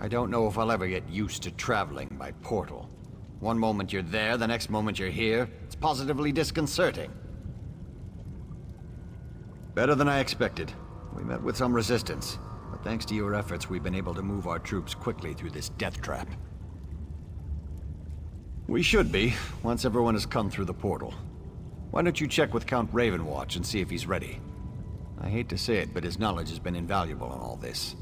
I don't know if I'll ever get used to traveling by portal. One moment you're there, the next moment you're here. It's positively disconcerting. Better than I expected. We met with some resistance, but thanks to your efforts, we've been able to move our troops quickly through this death trap. We should be, once everyone has come through the portal. Why don't you check with Count Ravenwatch and see if he's ready? I hate to say it, but his knowledge has been invaluable in all this.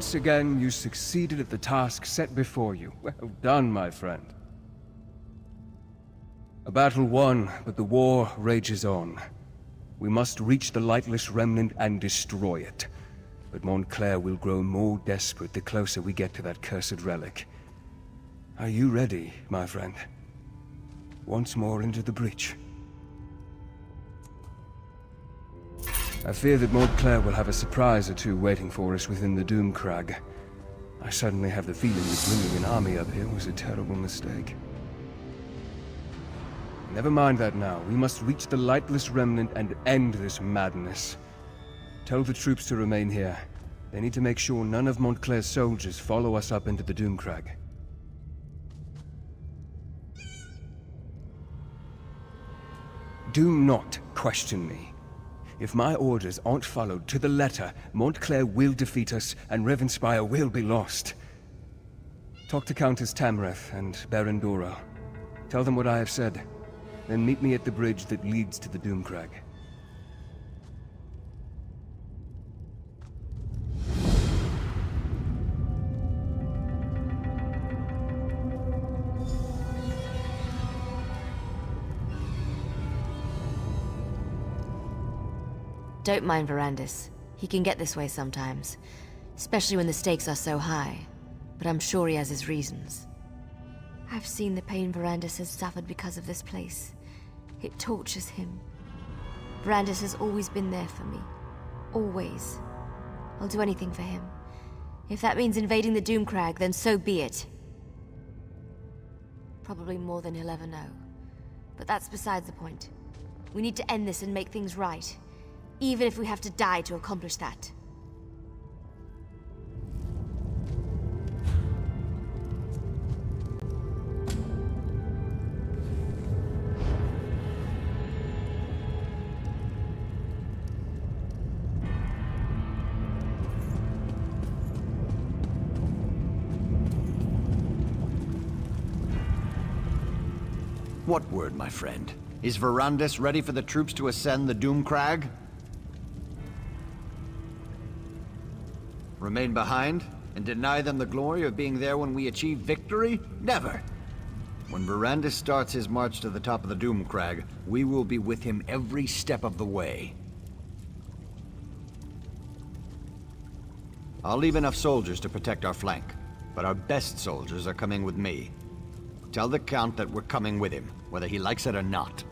Once again, you succeeded at the task set before you. Well done, my friend. A battle won, but the war rages on. We must reach the Lightless Remnant and destroy it. But Montclair will grow more desperate the closer we get to that cursed relic. Are you ready, my friend? Once more into the breach. I fear that Montclair will have a surprise or two waiting for us within the Doomcrag. I suddenly have the feeling that bringing an army up here was a terrible mistake. Never mind that now. We must reach the Lightless Remnant and end this madness. Tell the troops to remain here. They need to make sure none of Montclair's soldiers follow us up into the Doomcrag. Do not question me. If my orders aren't followed to the letter, Montclair will defeat us, and Ravenspire will be lost. Talk to Countess Tamreth and Baron Doro. Tell them what I have said. Then meet me at the bridge that leads to the Doomcrag. Don't mind Verandis. He can get this way sometimes, especially when the stakes are so high. But I'm sure he has his reasons. I've seen the pain Verandis has suffered because of this place. It tortures him. Verandis has always been there for me. Always. I'll do anything for him. If that means invading the Doomcrag, then so be it. Probably more than he'll ever know. But that's besides the point. We need to end this and make things right. Even if we have to die to accomplish that. What word, my friend? Is Verandis ready for the troops to ascend the Doomcrag? Remain behind and deny them the glory of being there when we achieve victory? Never! When Verandis starts his march to the top of the Doomcrag, we will be with him every step of the way. I'll leave enough soldiers to protect our flank, but our best soldiers are coming with me. Tell the Count that we're coming with him, whether he likes it or not.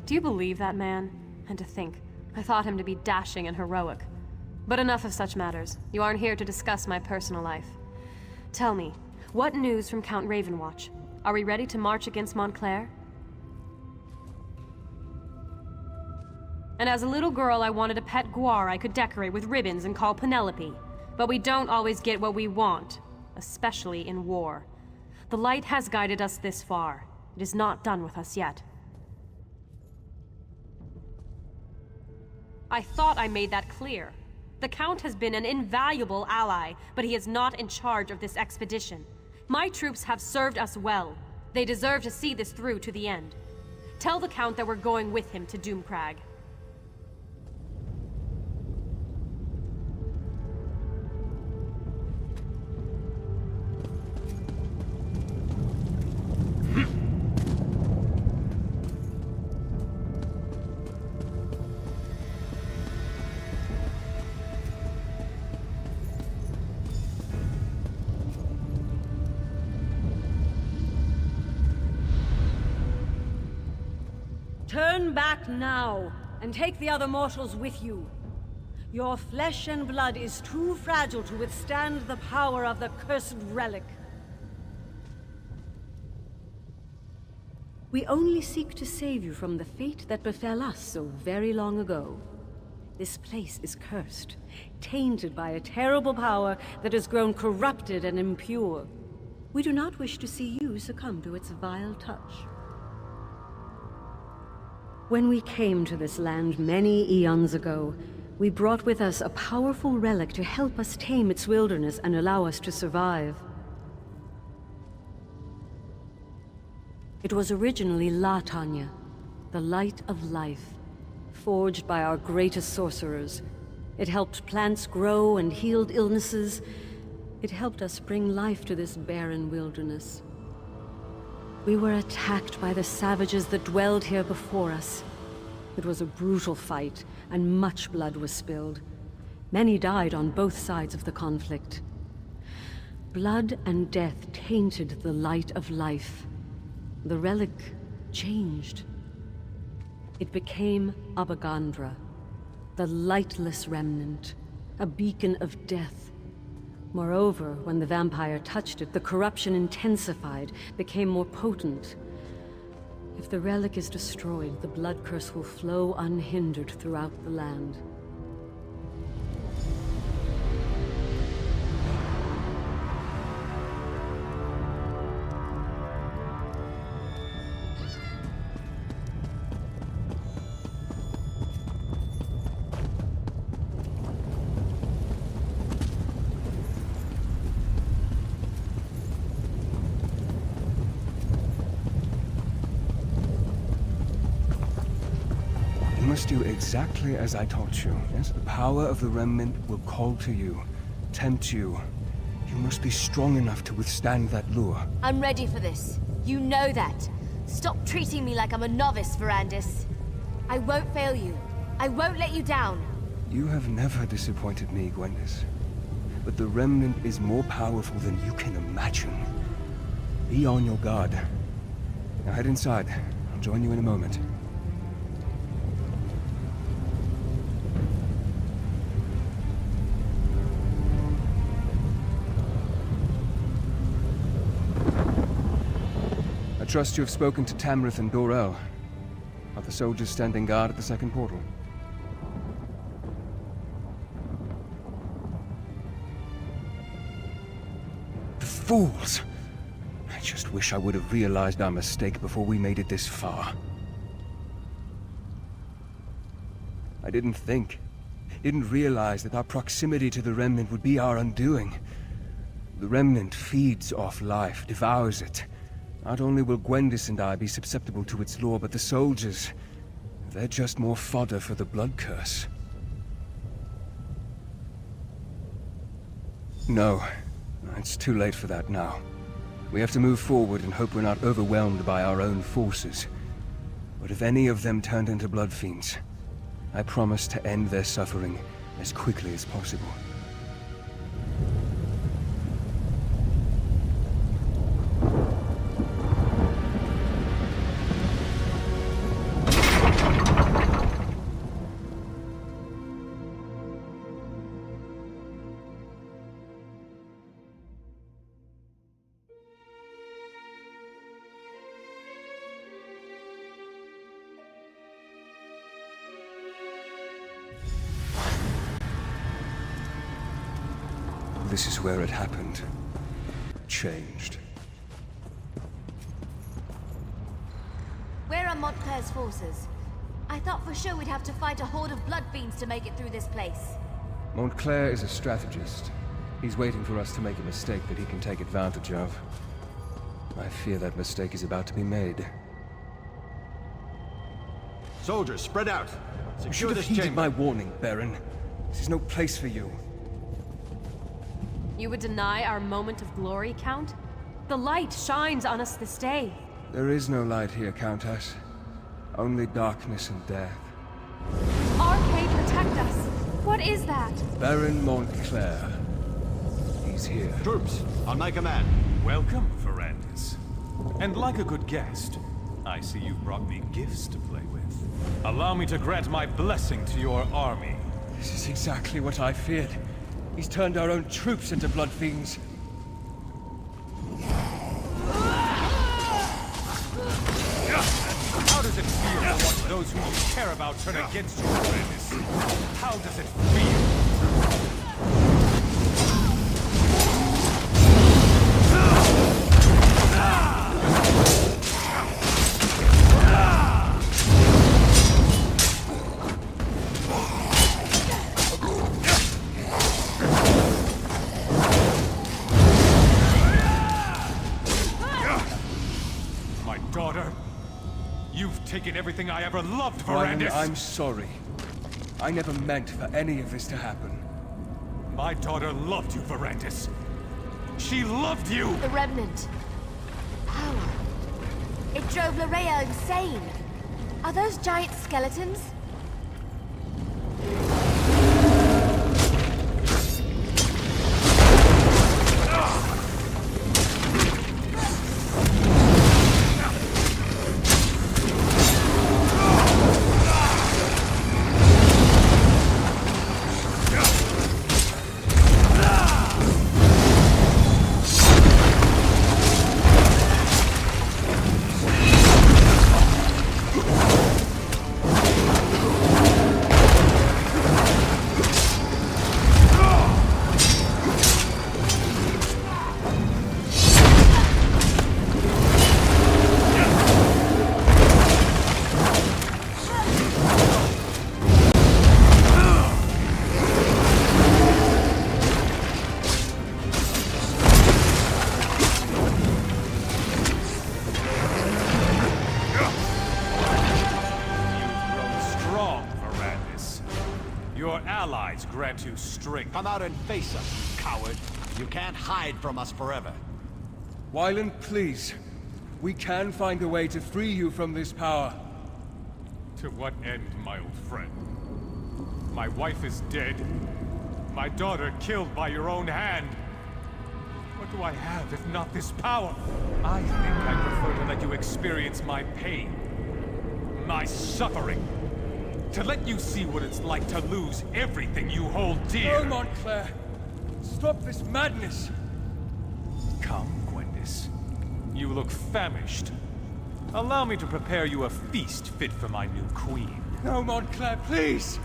Do you believe that man? And to think, I thought him to be dashing and heroic. But enough of such matters. You aren't here to discuss my personal life. Tell me, what news from Count Ravenwatch? Are we ready to march against Montclair? And as a little girl, I wanted a pet guar I could decorate with ribbons and call Penelope. But we don't always get what we want, especially in war. The light has guided us this far. It is not done with us yet. I thought I made that clear. The Count has been an invaluable ally, but he is not in charge of this expedition. My troops have served us well. They deserve to see this through to the end. Tell the Count that we're going with him to Doomcrag. Turn back now, and take the other mortals with you. Your flesh and blood is too fragile to withstand the power of the cursed relic. We only seek to save you from the fate that befell us so very long ago. This place is cursed, tainted by a terrible power that has grown corrupted and impure. We do not wish to see you succumb to its vile touch. When we came to this land many eons ago, we brought with us a powerful relic to help us tame its wilderness and allow us to survive. It was originally La Tanya, the light of life, forged by our greatest sorcerers. It helped plants grow and healed illnesses. It helped us bring life to this barren wilderness. We were attacked by the savages that dwelled here before us. It was a brutal fight, and much blood was spilled. Many died on both sides of the conflict. Blood and death tainted the light of life. The relic changed. It became Abagandra, the lightless remnant, a beacon of death. Moreover, when the vampire touched it, the corruption intensified, became more potent. If the relic is destroyed, the blood curse will flow unhindered throughout the land. must do exactly as I taught you. Yes, the power of the remnant will call to you, tempt you. You must be strong enough to withstand that lure. I'm ready for this. You know that. Stop treating me like I'm a novice, Verandis. I won't fail you. I won't let you down. You have never disappointed me, Gwendis. But the remnant is more powerful than you can imagine. Be on your guard. Now head inside. I'll join you in a moment. I trust you have spoken to Tamrith and Dorel. Are the soldiers standing guard at the second portal? The fools! I just wish I would have realized our mistake before we made it this far. I didn't realize that our proximity to the Remnant would be our undoing. The Remnant feeds off life, devours it. Not only will Gwendis and I be susceptible to its lore, but the soldiers... they're just more fodder for the blood curse. No, it's too late for that now. We have to move forward and hope we're not overwhelmed by our own forces. But if any of them turned into blood fiends, I promise to end their suffering as quickly as possible. This is where it happened. Changed. Where are Montclair's forces? I thought for sure we'd have to fight a horde of blood fiends to make it through this place. Montclair is a strategist. He's waiting for us to make a mistake that he can take advantage of. I fear that mistake is about to be made. Soldiers, spread out! You should have heeded my warning, Baron. This is no place for you. You would deny our moment of glory, Count? The light shines on us this day. There is no light here, Countess. Only darkness and death. Arcade, protect us! What is that? Baron Montclair. He's here. Troops, on my command. Welcome, Verandis. And like a good guest, I see you've brought me gifts to play with. Allow me to grant my blessing to your army. This is exactly what I feared. He's turned our own troops into blood fiends. How does it feel to watch those who you care about turn against you, Verandis? How does it feel? Taken everything I ever loved, Verandis! I'm sorry. I never meant for any of this to happen. My daughter loved you, Verandis. She loved you! The Remnant. Power. It drove Larea insane. Are those giant skeletons? allies grant you strength. Come out and face us, you coward. You can't hide from us forever. Wyland, please. We can find a way to free you from this power. To what end, my old friend? My wife is dead. My daughter killed by your own hand. What do I have if not this power? I think I prefer to let you experience my pain. My suffering. To let you see what it's like to lose everything you hold dear. No, Montclair! Stop this madness! Come, Gwendis. You look famished. Allow me to prepare you a feast fit for my new queen. No, Montclair, please!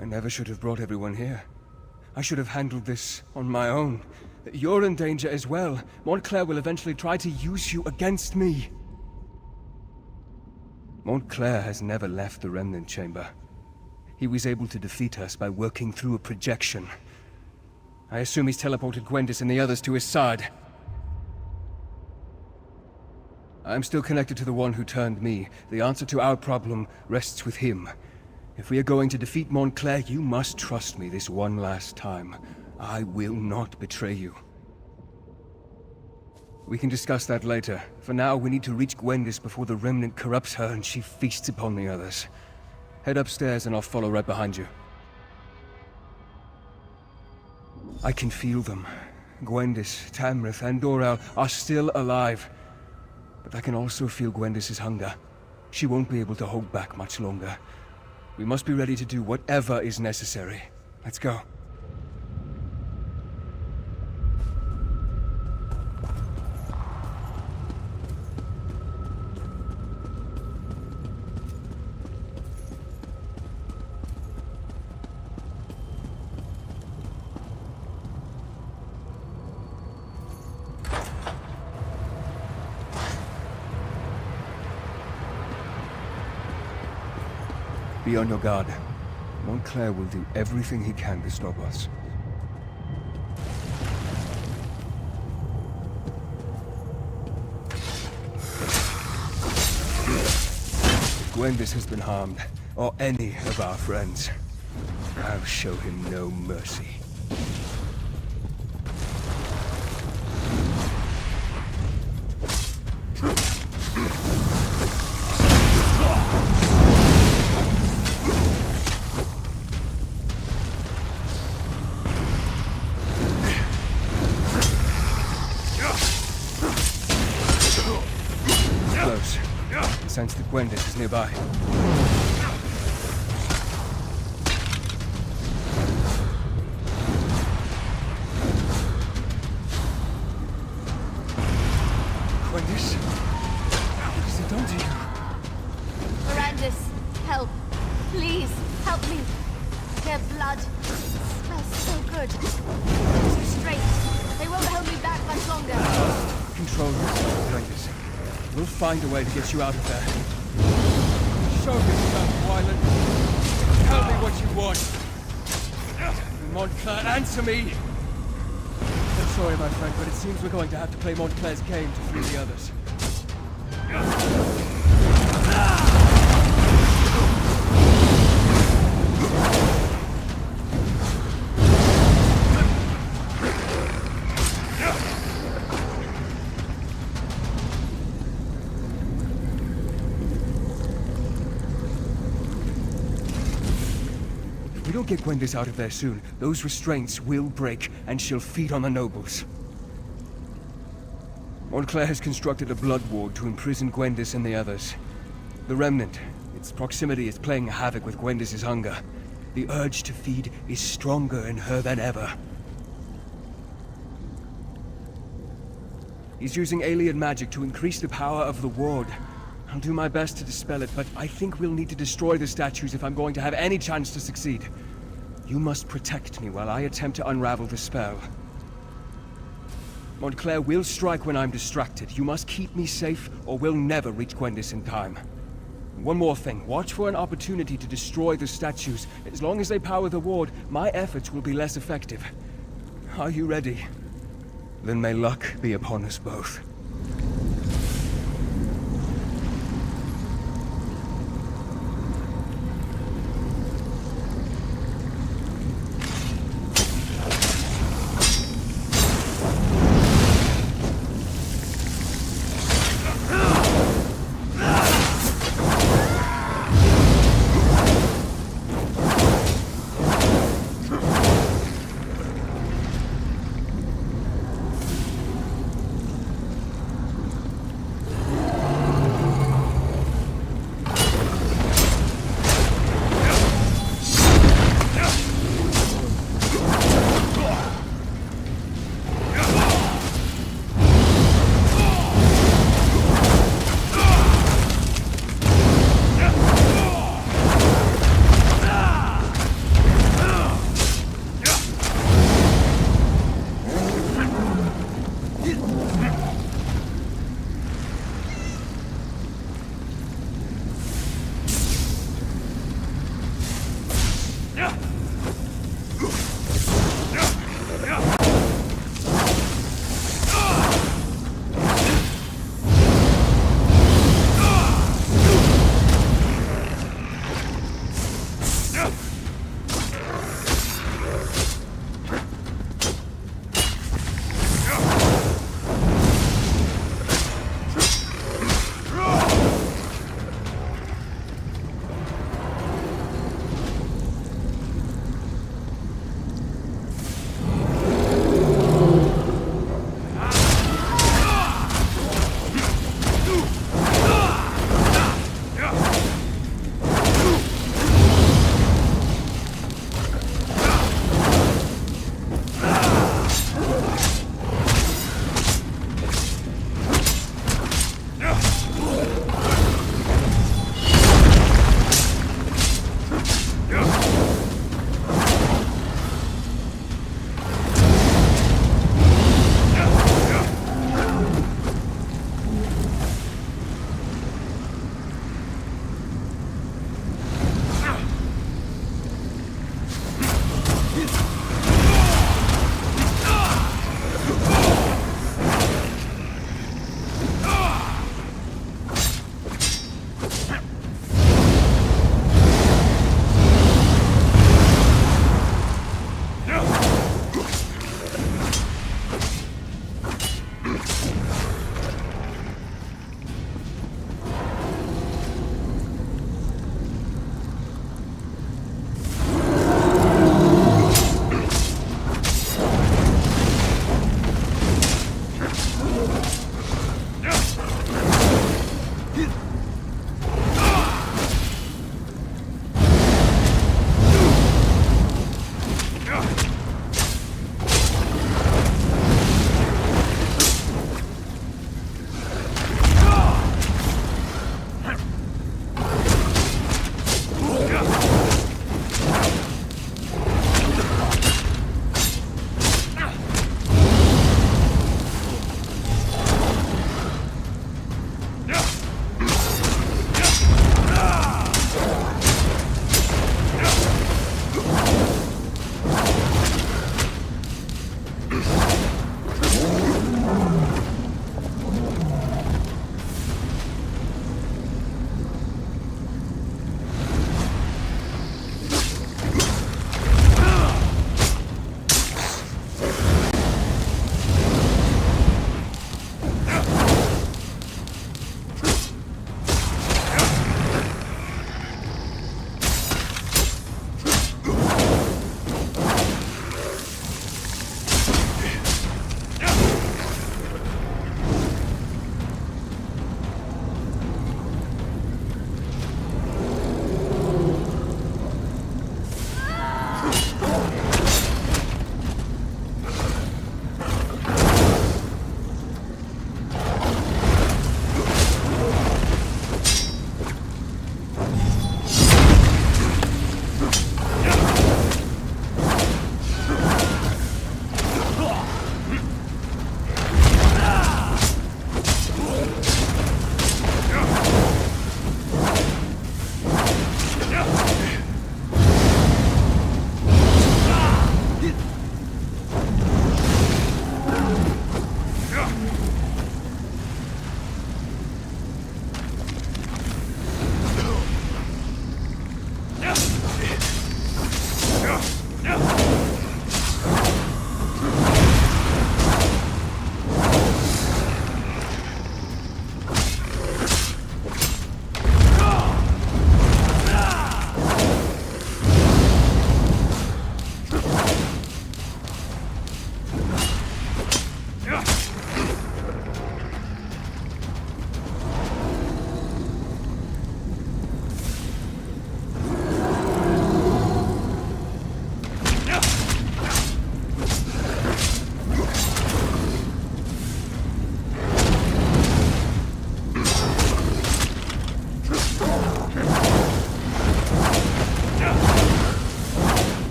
I never should have brought everyone here. I should have handled this on my own. You're in danger as well. Montclair will eventually try to use you against me. Montclair has never left the Remnant Chamber. He was able to defeat us by working through a projection. I assume he's teleported Gwendis and the others to his side. I'm still connected to the one who turned me. The answer to our problem rests with him. If we are going to defeat Montclair, you must trust me this one last time. I will not betray you. We can discuss that later. For now, we need to reach Gwendis before the Remnant corrupts her and she feasts upon the others. Head upstairs and I'll follow right behind you. I can feel them. Gwendis, Tamrith, and Dorel are still alive. But I can also feel Gwendis' hunger. She won't be able to hold back much longer. We must be ready to do whatever is necessary. Let's go. Be on your guard. Montclair will do everything he can to stop us. If Gwendis has been harmed, or any of our friends, I'll show him no mercy. Sense that Gwendis is nearby. Gwendis? What has he done to you? Mirandus, help. Please, help me. Their blood smells so good. Those restraints, they won't hold me back much longer. Control yourself, Gwendis. We'll find a way to get you out of there. Show yourself, Wyland. Tell me what you want. Montclair, answer me! I'm sorry, my friend, but it seems we're going to have to play Montclair's game to free the others. If we don't get Gwendis out of there soon, those restraints will break, and she'll feed on the nobles. Montclair has constructed a blood ward to imprison Gwendis and the others. The Remnant, its proximity is playing havoc with Gwendis' hunger. The urge to feed is stronger in her than ever. He's using alien magic to increase the power of the ward. I'll do my best to dispel it, but I think we'll need to destroy the statues if I'm going to have any chance to succeed. You must protect me while I attempt to unravel the spell. Montclair will strike when I'm distracted. You must keep me safe, or we'll never reach Gwendis in time. One more thing. Watch for an opportunity to destroy the statues. As long as they power the ward, my efforts will be less effective. Are you ready? Then may luck be upon us both.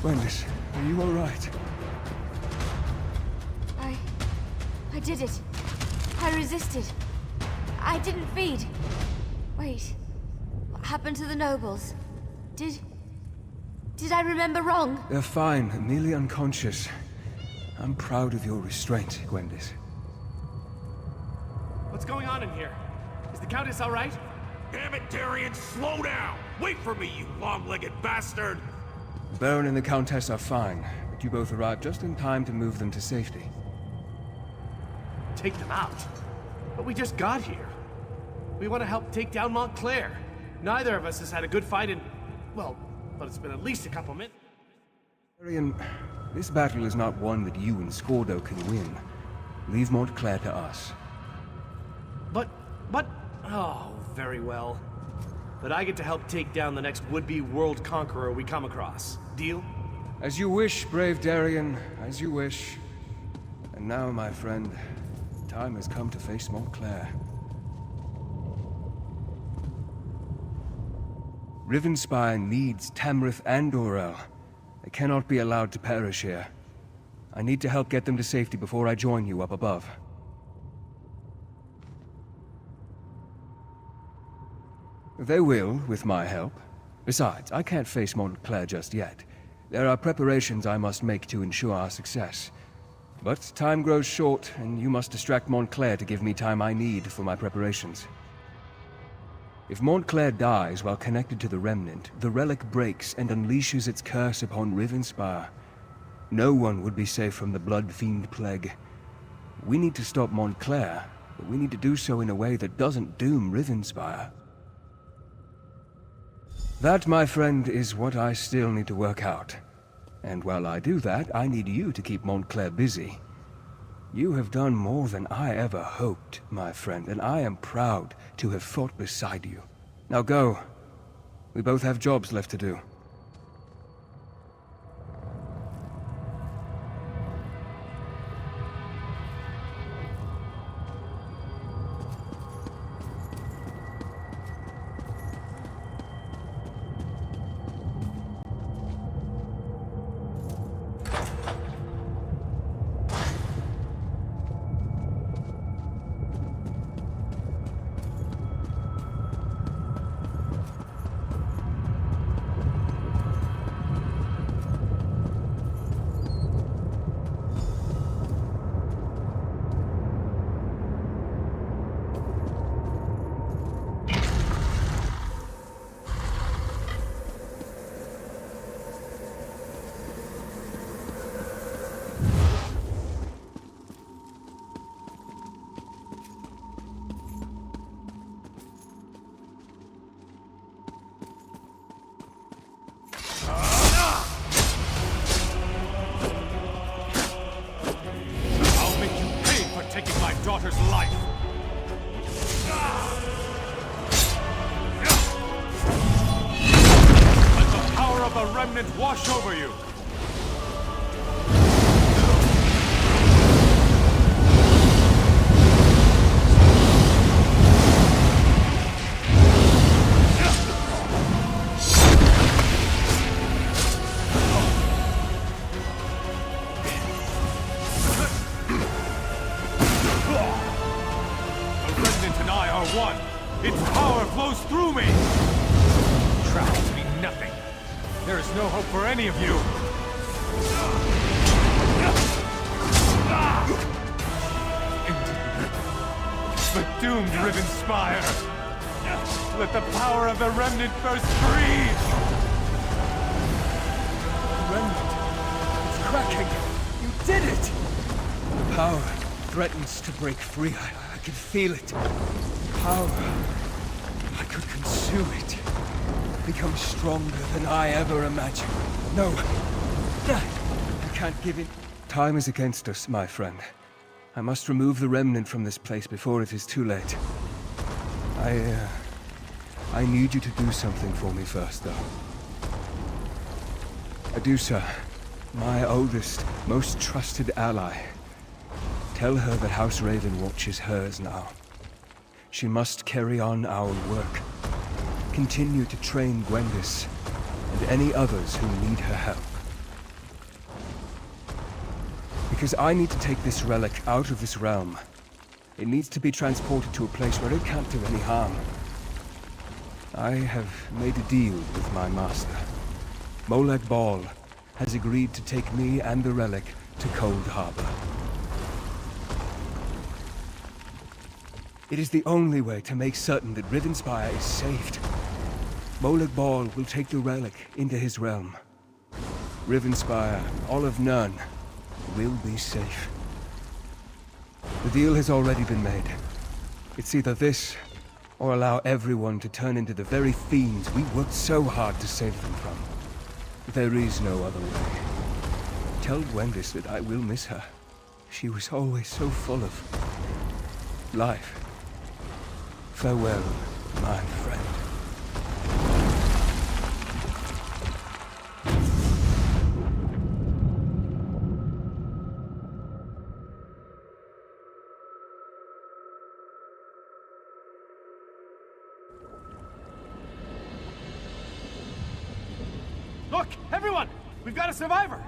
Gwendis, are you alright? I did it. I resisted. I didn't feed. Wait. What happened to the nobles? Did I remember wrong? They're fine, merely unconscious. I'm proud of your restraint, Gwendis. What's going on in here? Is the Countess all right? Damn it, Darian, slow down! Wait for me, you long-legged bastard! The Baron and the Countess are fine, but you both arrived just in time to move them to safety. Take them out? But we just got here. We want to help take down Montclair. Neither of us has had a good fight in... well, but it's been at least a couple minutes. Darian, this battle is not one that you and Scordo can win. Leave Montclair to us. But... oh, very well. But I get to help take down the next would-be world conqueror we come across. Deal? As you wish, brave Darian, as you wish. And now, my friend, time has come to face Montclair. Rivenspire needs Tamrith and Dorel. They cannot be allowed to perish here. I need to help get them to safety before I join you up above. They will, with my help. Besides, I can't face Montclair just yet. There are preparations I must make to ensure our success. But time grows short, and you must distract Montclair to give me time I need for my preparations. If Montclair dies while connected to the Remnant, the relic breaks and unleashes its curse upon Rivenspire. No one would be safe from the Blood Fiend Plague. We need to stop Montclair, but we need to do so in a way that doesn't doom Rivenspire. That, my friend, is what I still need to work out. And while I do that, I need you to keep Montclair busy. You have done more than I ever hoped, my friend, and I am proud to have fought beside you. Now go. We both have jobs left to do. daughter's life. Let the power of the Remnant wash over you. Its power flows through me! Trials mean nothing. There is no hope for any of you! The doomed Rivenspire! Let the power of the Remnant burst free! The Remnant! It's cracking! You did it! The power threatens to break free. I can feel it. Power. I could consume it. Become stronger than I ever imagined. No. I can't give in. Time is against us, my friend. I must remove the Remnant from this place before it is too late. I need you to do something for me first, though. Adusa, my oldest, most trusted ally. Tell her that House Ravenwatch is hers now. She must carry on our work. Continue to train Gwendis and any others who need her help. Because I need to take this relic out of this realm. It needs to be transported to a place where it can't do any harm. I have made a deal with my master. Molag Bal has agreed to take me and the relic to Cold Harbor. It is the only way to make certain that Rivenspire is saved. Molag Bal will take the relic into his realm. Rivenspire, all of Nurn, will be safe. The deal has already been made. It's either this, or allow everyone to turn into the very fiends we worked so hard to save them from. There is no other way. Tell Gwendis that I will miss her. She was always so full of life. Farewell, my friend. Look, everyone! We've got a survivor!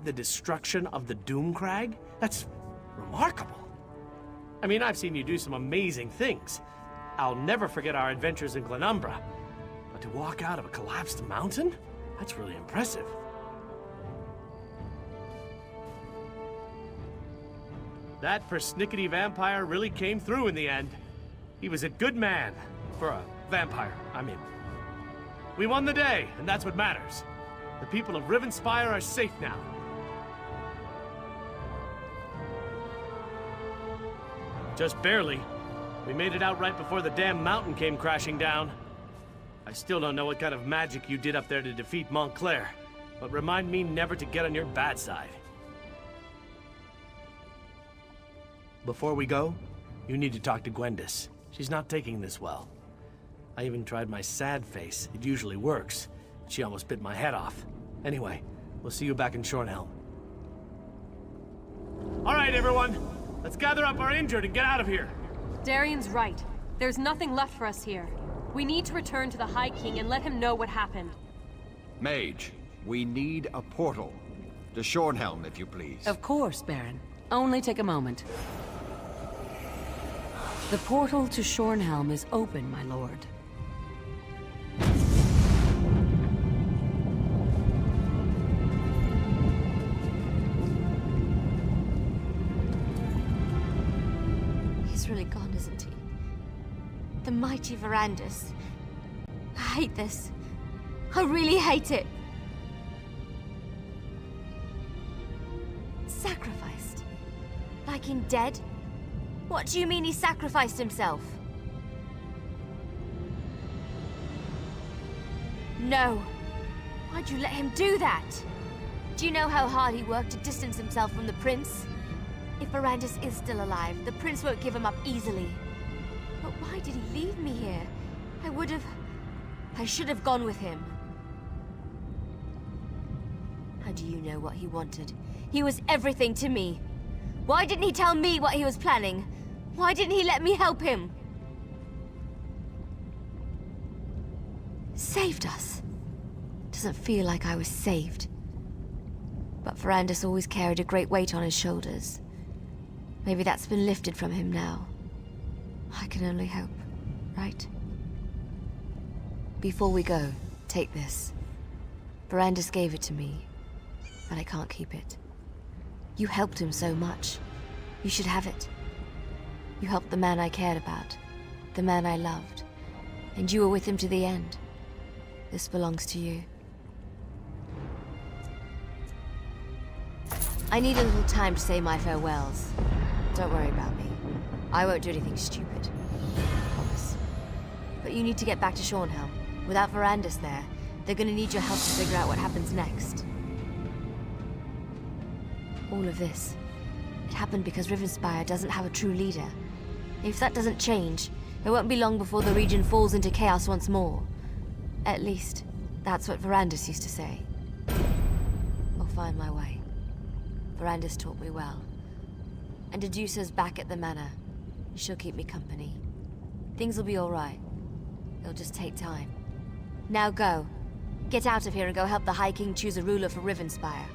The destruction of the Doomcrag? That's remarkable. I mean, I've seen you do some amazing things. I'll never forget our adventures in Glenumbra. But to walk out of a collapsed mountain? That's really impressive. That persnickety vampire really came through in the end. He was a good man. For a vampire, I mean. We won the day, and that's what matters. The people of Rivenspire are safe now. Just barely. We made it out right before the damn mountain came crashing down. I still don't know what kind of magic you did up there to defeat Montclair, but remind me never to get on your bad side. Before we go, you need to talk to Gwendis. She's not taking this well. I even tried my sad face. It usually works. She almost bit my head off. Anyway, we'll see you back in Shornhelm. All right, everyone. Let's gather up our injured and get out of here. Darian's right. There's nothing left for us here. We need to return to the High King and let him know what happened. Mage, we need a portal. To Shornhelm, if you please. Of course, Baron. Only take a moment. The portal to Shornhelm is open, my lord. He's really gone, isn't he? The mighty Verandis. I hate this. I really hate it. Sacrificed? Like in dead? What do you mean he sacrificed himself? No. Why'd you let him do that? Do you know how hard he worked to distance himself from the prince? If Verandis is still alive, the prince won't give him up easily. But why did he leave me here? I should have gone with him. How do you know what he wanted? He was everything to me. Why didn't he tell me what he was planning? Why didn't he let me help him? Saved us. Doesn't feel like I was saved. But Verandis always carried a great weight on his shoulders. Maybe that's been lifted from him now. I can only hope, right? Before we go, take this. Verandis gave it to me, but I can't keep it. You helped him so much. You should have it. You helped the man I cared about, the man I loved, and you were with him to the end. This belongs to you. I need a little time to say my farewells. Don't worry about me. I won't do anything stupid. I promise. But you need to get back to Shornhelm. Without Verandis there, they're gonna need your help to figure out what happens next. All of this, it happened because Rivenspire doesn't have a true leader. If that doesn't change, it won't be long before the region falls into chaos once more. At least, that's what Verandis used to say. I'll find my way. Verandis taught me well. And Dedusa's back at the manor. She'll keep me company. Things will be all right. It'll just take time. Now go. Get out of here and go help the High King choose a ruler for Rivenspire.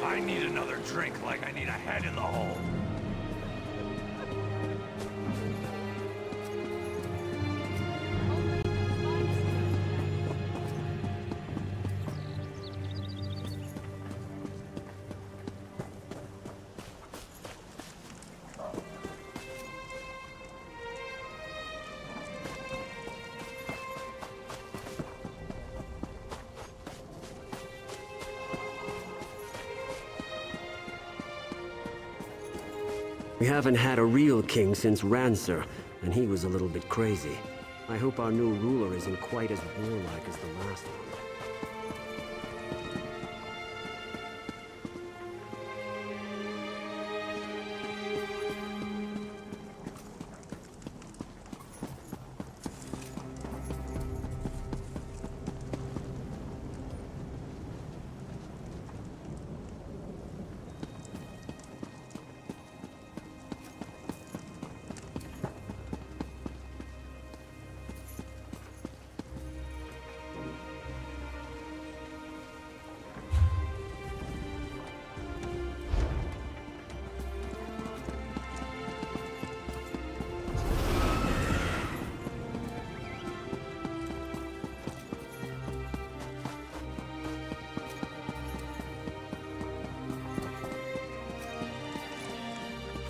I need another drink like I need a head in the hole. We haven't had a real king since Rancer, and he was a little bit crazy. I hope our new ruler isn't quite as warlike as the last one.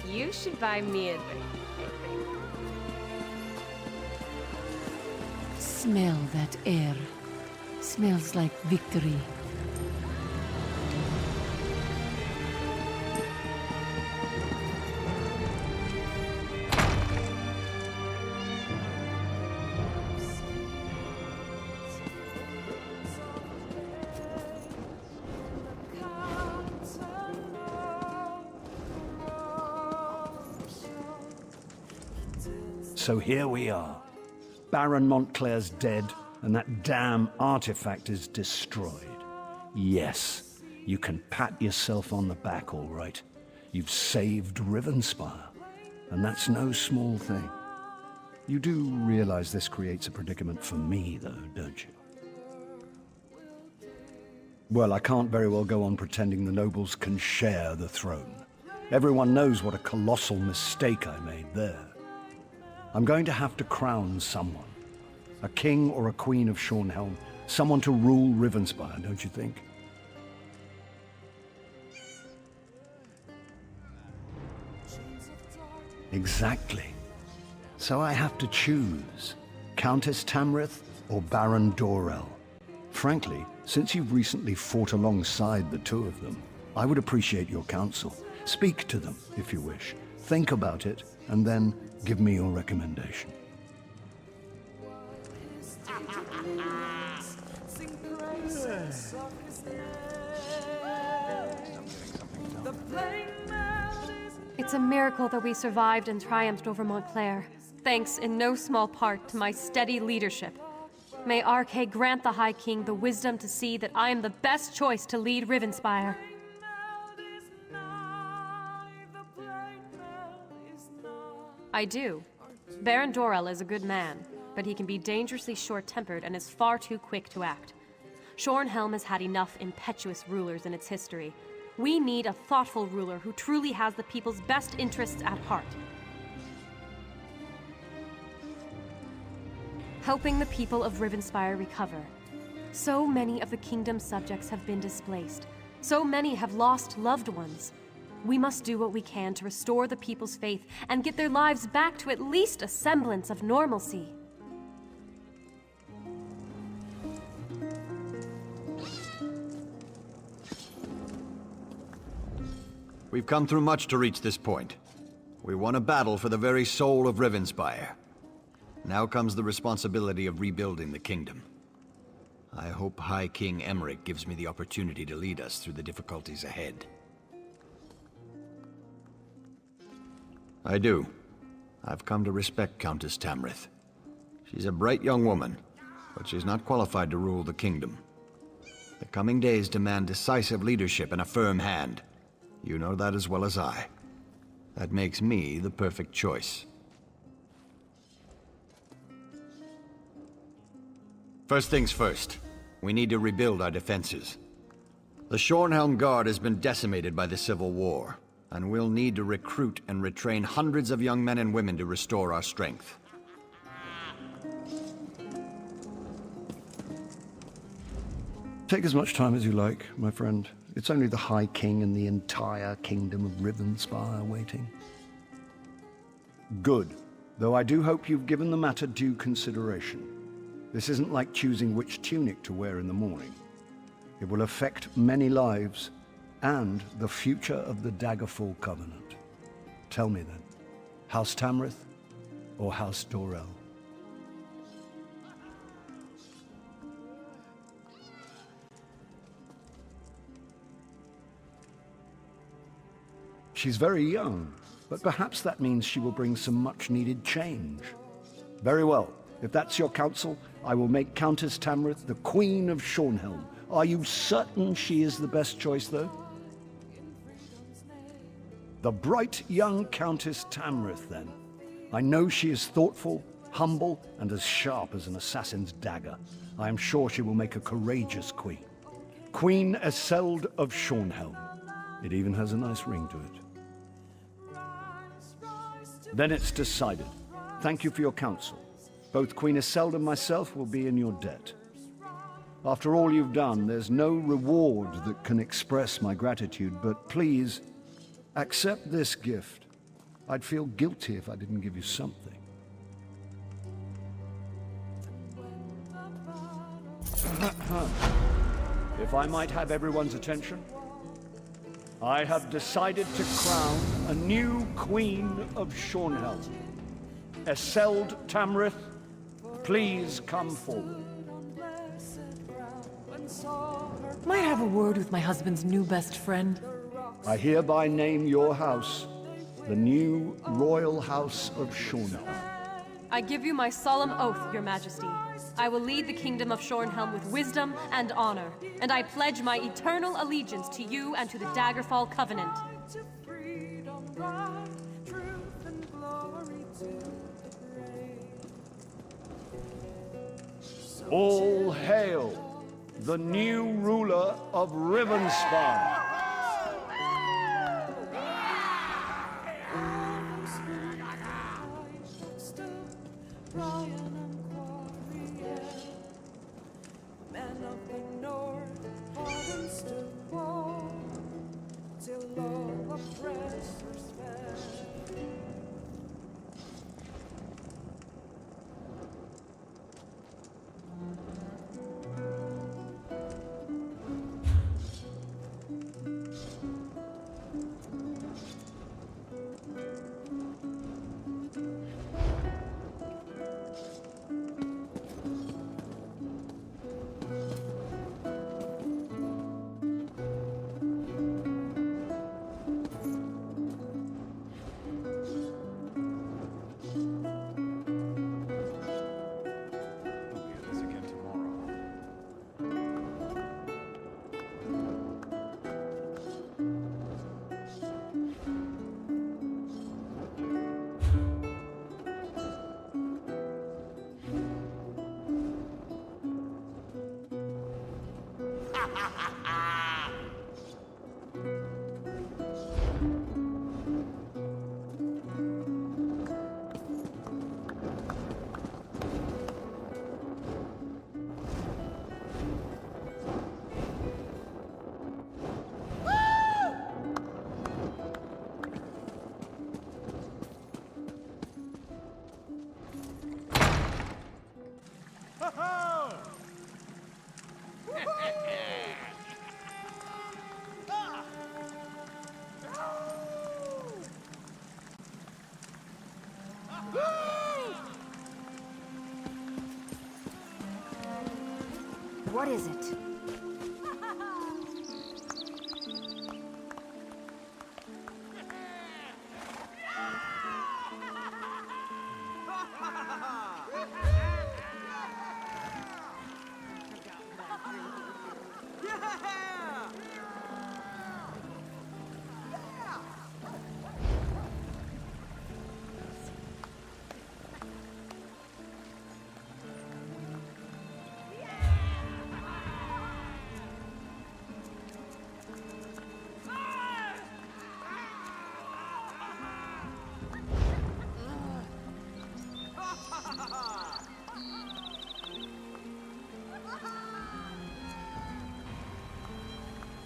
You should buy me a drink. Smell that air. Smells like victory. So here we are. Baron Montclair's dead, and that damn artifact is destroyed. Yes, you can pat yourself on the back, all right. You've saved Rivenspire, and that's no small thing. You do realize this creates a predicament for me, though, don't you? Well, I can't very well go on pretending the nobles can share the throne. Everyone knows what a colossal mistake I made there. I'm going to have to crown someone. A king or a queen of Shornhelm. Someone to rule Rivenspire, don't you think? Exactly. So I have to choose. Countess Tamrith or Baron Dorell. Frankly, since you've recently fought alongside the two of them, I would appreciate your counsel. Speak to them, if you wish. Think about it, and then give me your recommendation. It's a miracle that we survived and triumphed over Montclair, thanks in no small part to my steady leadership. May RK grant the High King the wisdom to see that I am the best choice to lead Rivenspire. I do. Baron Dorell is a good man, but he can be dangerously short-tempered and is far too quick to act. Shornhelm has had enough impetuous rulers in its history. We need a thoughtful ruler who truly has the people's best interests at heart. Helping the people of Rivenspire recover. So many of the kingdom's subjects have been displaced. So many have lost loved ones. We must do what we can to restore the people's faith and get their lives back to at least a semblance of normalcy. We've come through much to reach this point. We won a battle for the very soul of Rivenspire. Now comes the responsibility of rebuilding the kingdom. I hope High King Emmerich gives me the opportunity to lead us through the difficulties ahead. I do. I've come to respect Countess Tamrith. She's a bright young woman, but she's not qualified to rule the kingdom. The coming days demand decisive leadership and a firm hand. You know that as well as I. That makes me the perfect choice. First things first, we need to rebuild our defenses. The Shornhelm Guard has been decimated by the Civil War, and we'll need to recruit and retrain hundreds of young men and women to restore our strength. Take as much time as you like, my friend. It's only the High King and the entire kingdom of Rivenspire waiting. Good. Though I do hope you've given the matter due consideration. This isn't like choosing which tunic to wear in the morning. It will affect many lives and the future of the Daggerfall Covenant. Tell me then, House Tamrith or House Dorell? She's very young, but perhaps that means she will bring some much-needed change. Very well. If that's your counsel, I will make Countess Tamrith the Queen of Shornhelm. Are you certain she is the best choice, though? The bright young Countess Tamrith, then. I know she is thoughtful, humble, and as sharp as an assassin's dagger. I am sure she will make a courageous queen. Queen Eseld of Shornhelm. It even has a nice ring to it. Then it's decided. Thank you for your counsel. Both Queen Eseld and myself will be in your debt. After all you've done, there's no reward that can express my gratitude, but please, accept this gift. I'd feel guilty if I didn't give you something. If I might have everyone's attention, I have decided to crown a new Queen of Shornhelm. Eseld Tamrith, please come forward. Might I have a word with my husband's new best friend? I hereby name your house the new Royal House of Shornhelm. I give you my solemn oath, Your Majesty. I will lead the kingdom of Shornhelm with wisdom and honor, and I pledge my eternal allegiance to you and to the Daggerfall Covenant. All hail the new ruler of Rivenspire. What is it?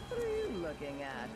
What are you looking at?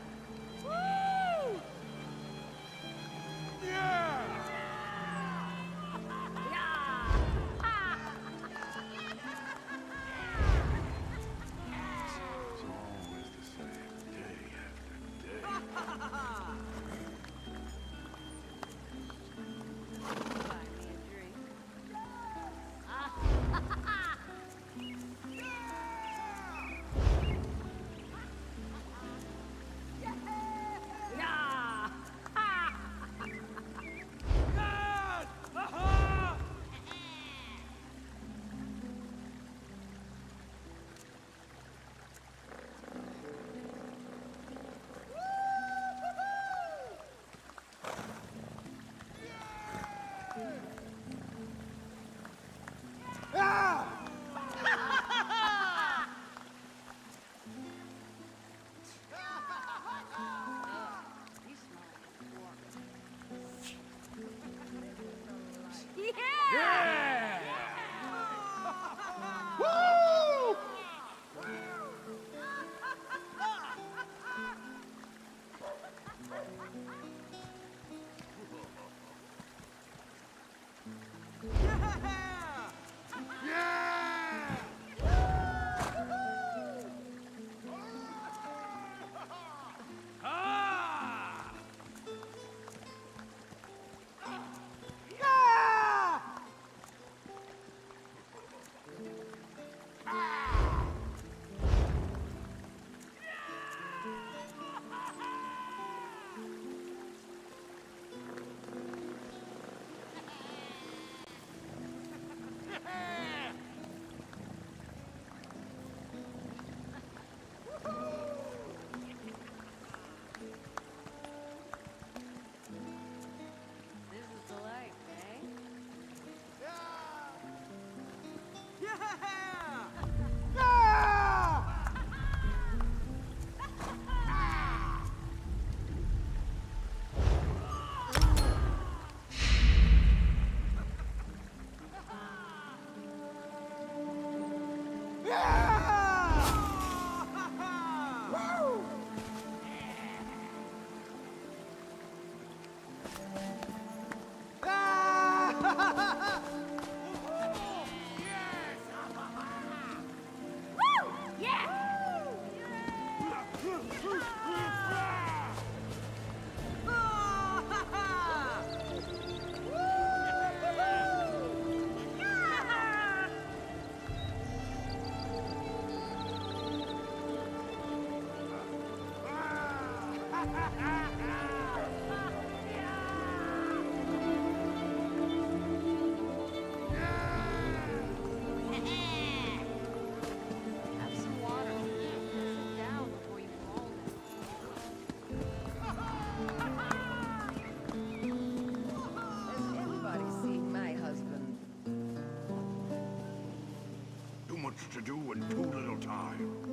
To do in too little time.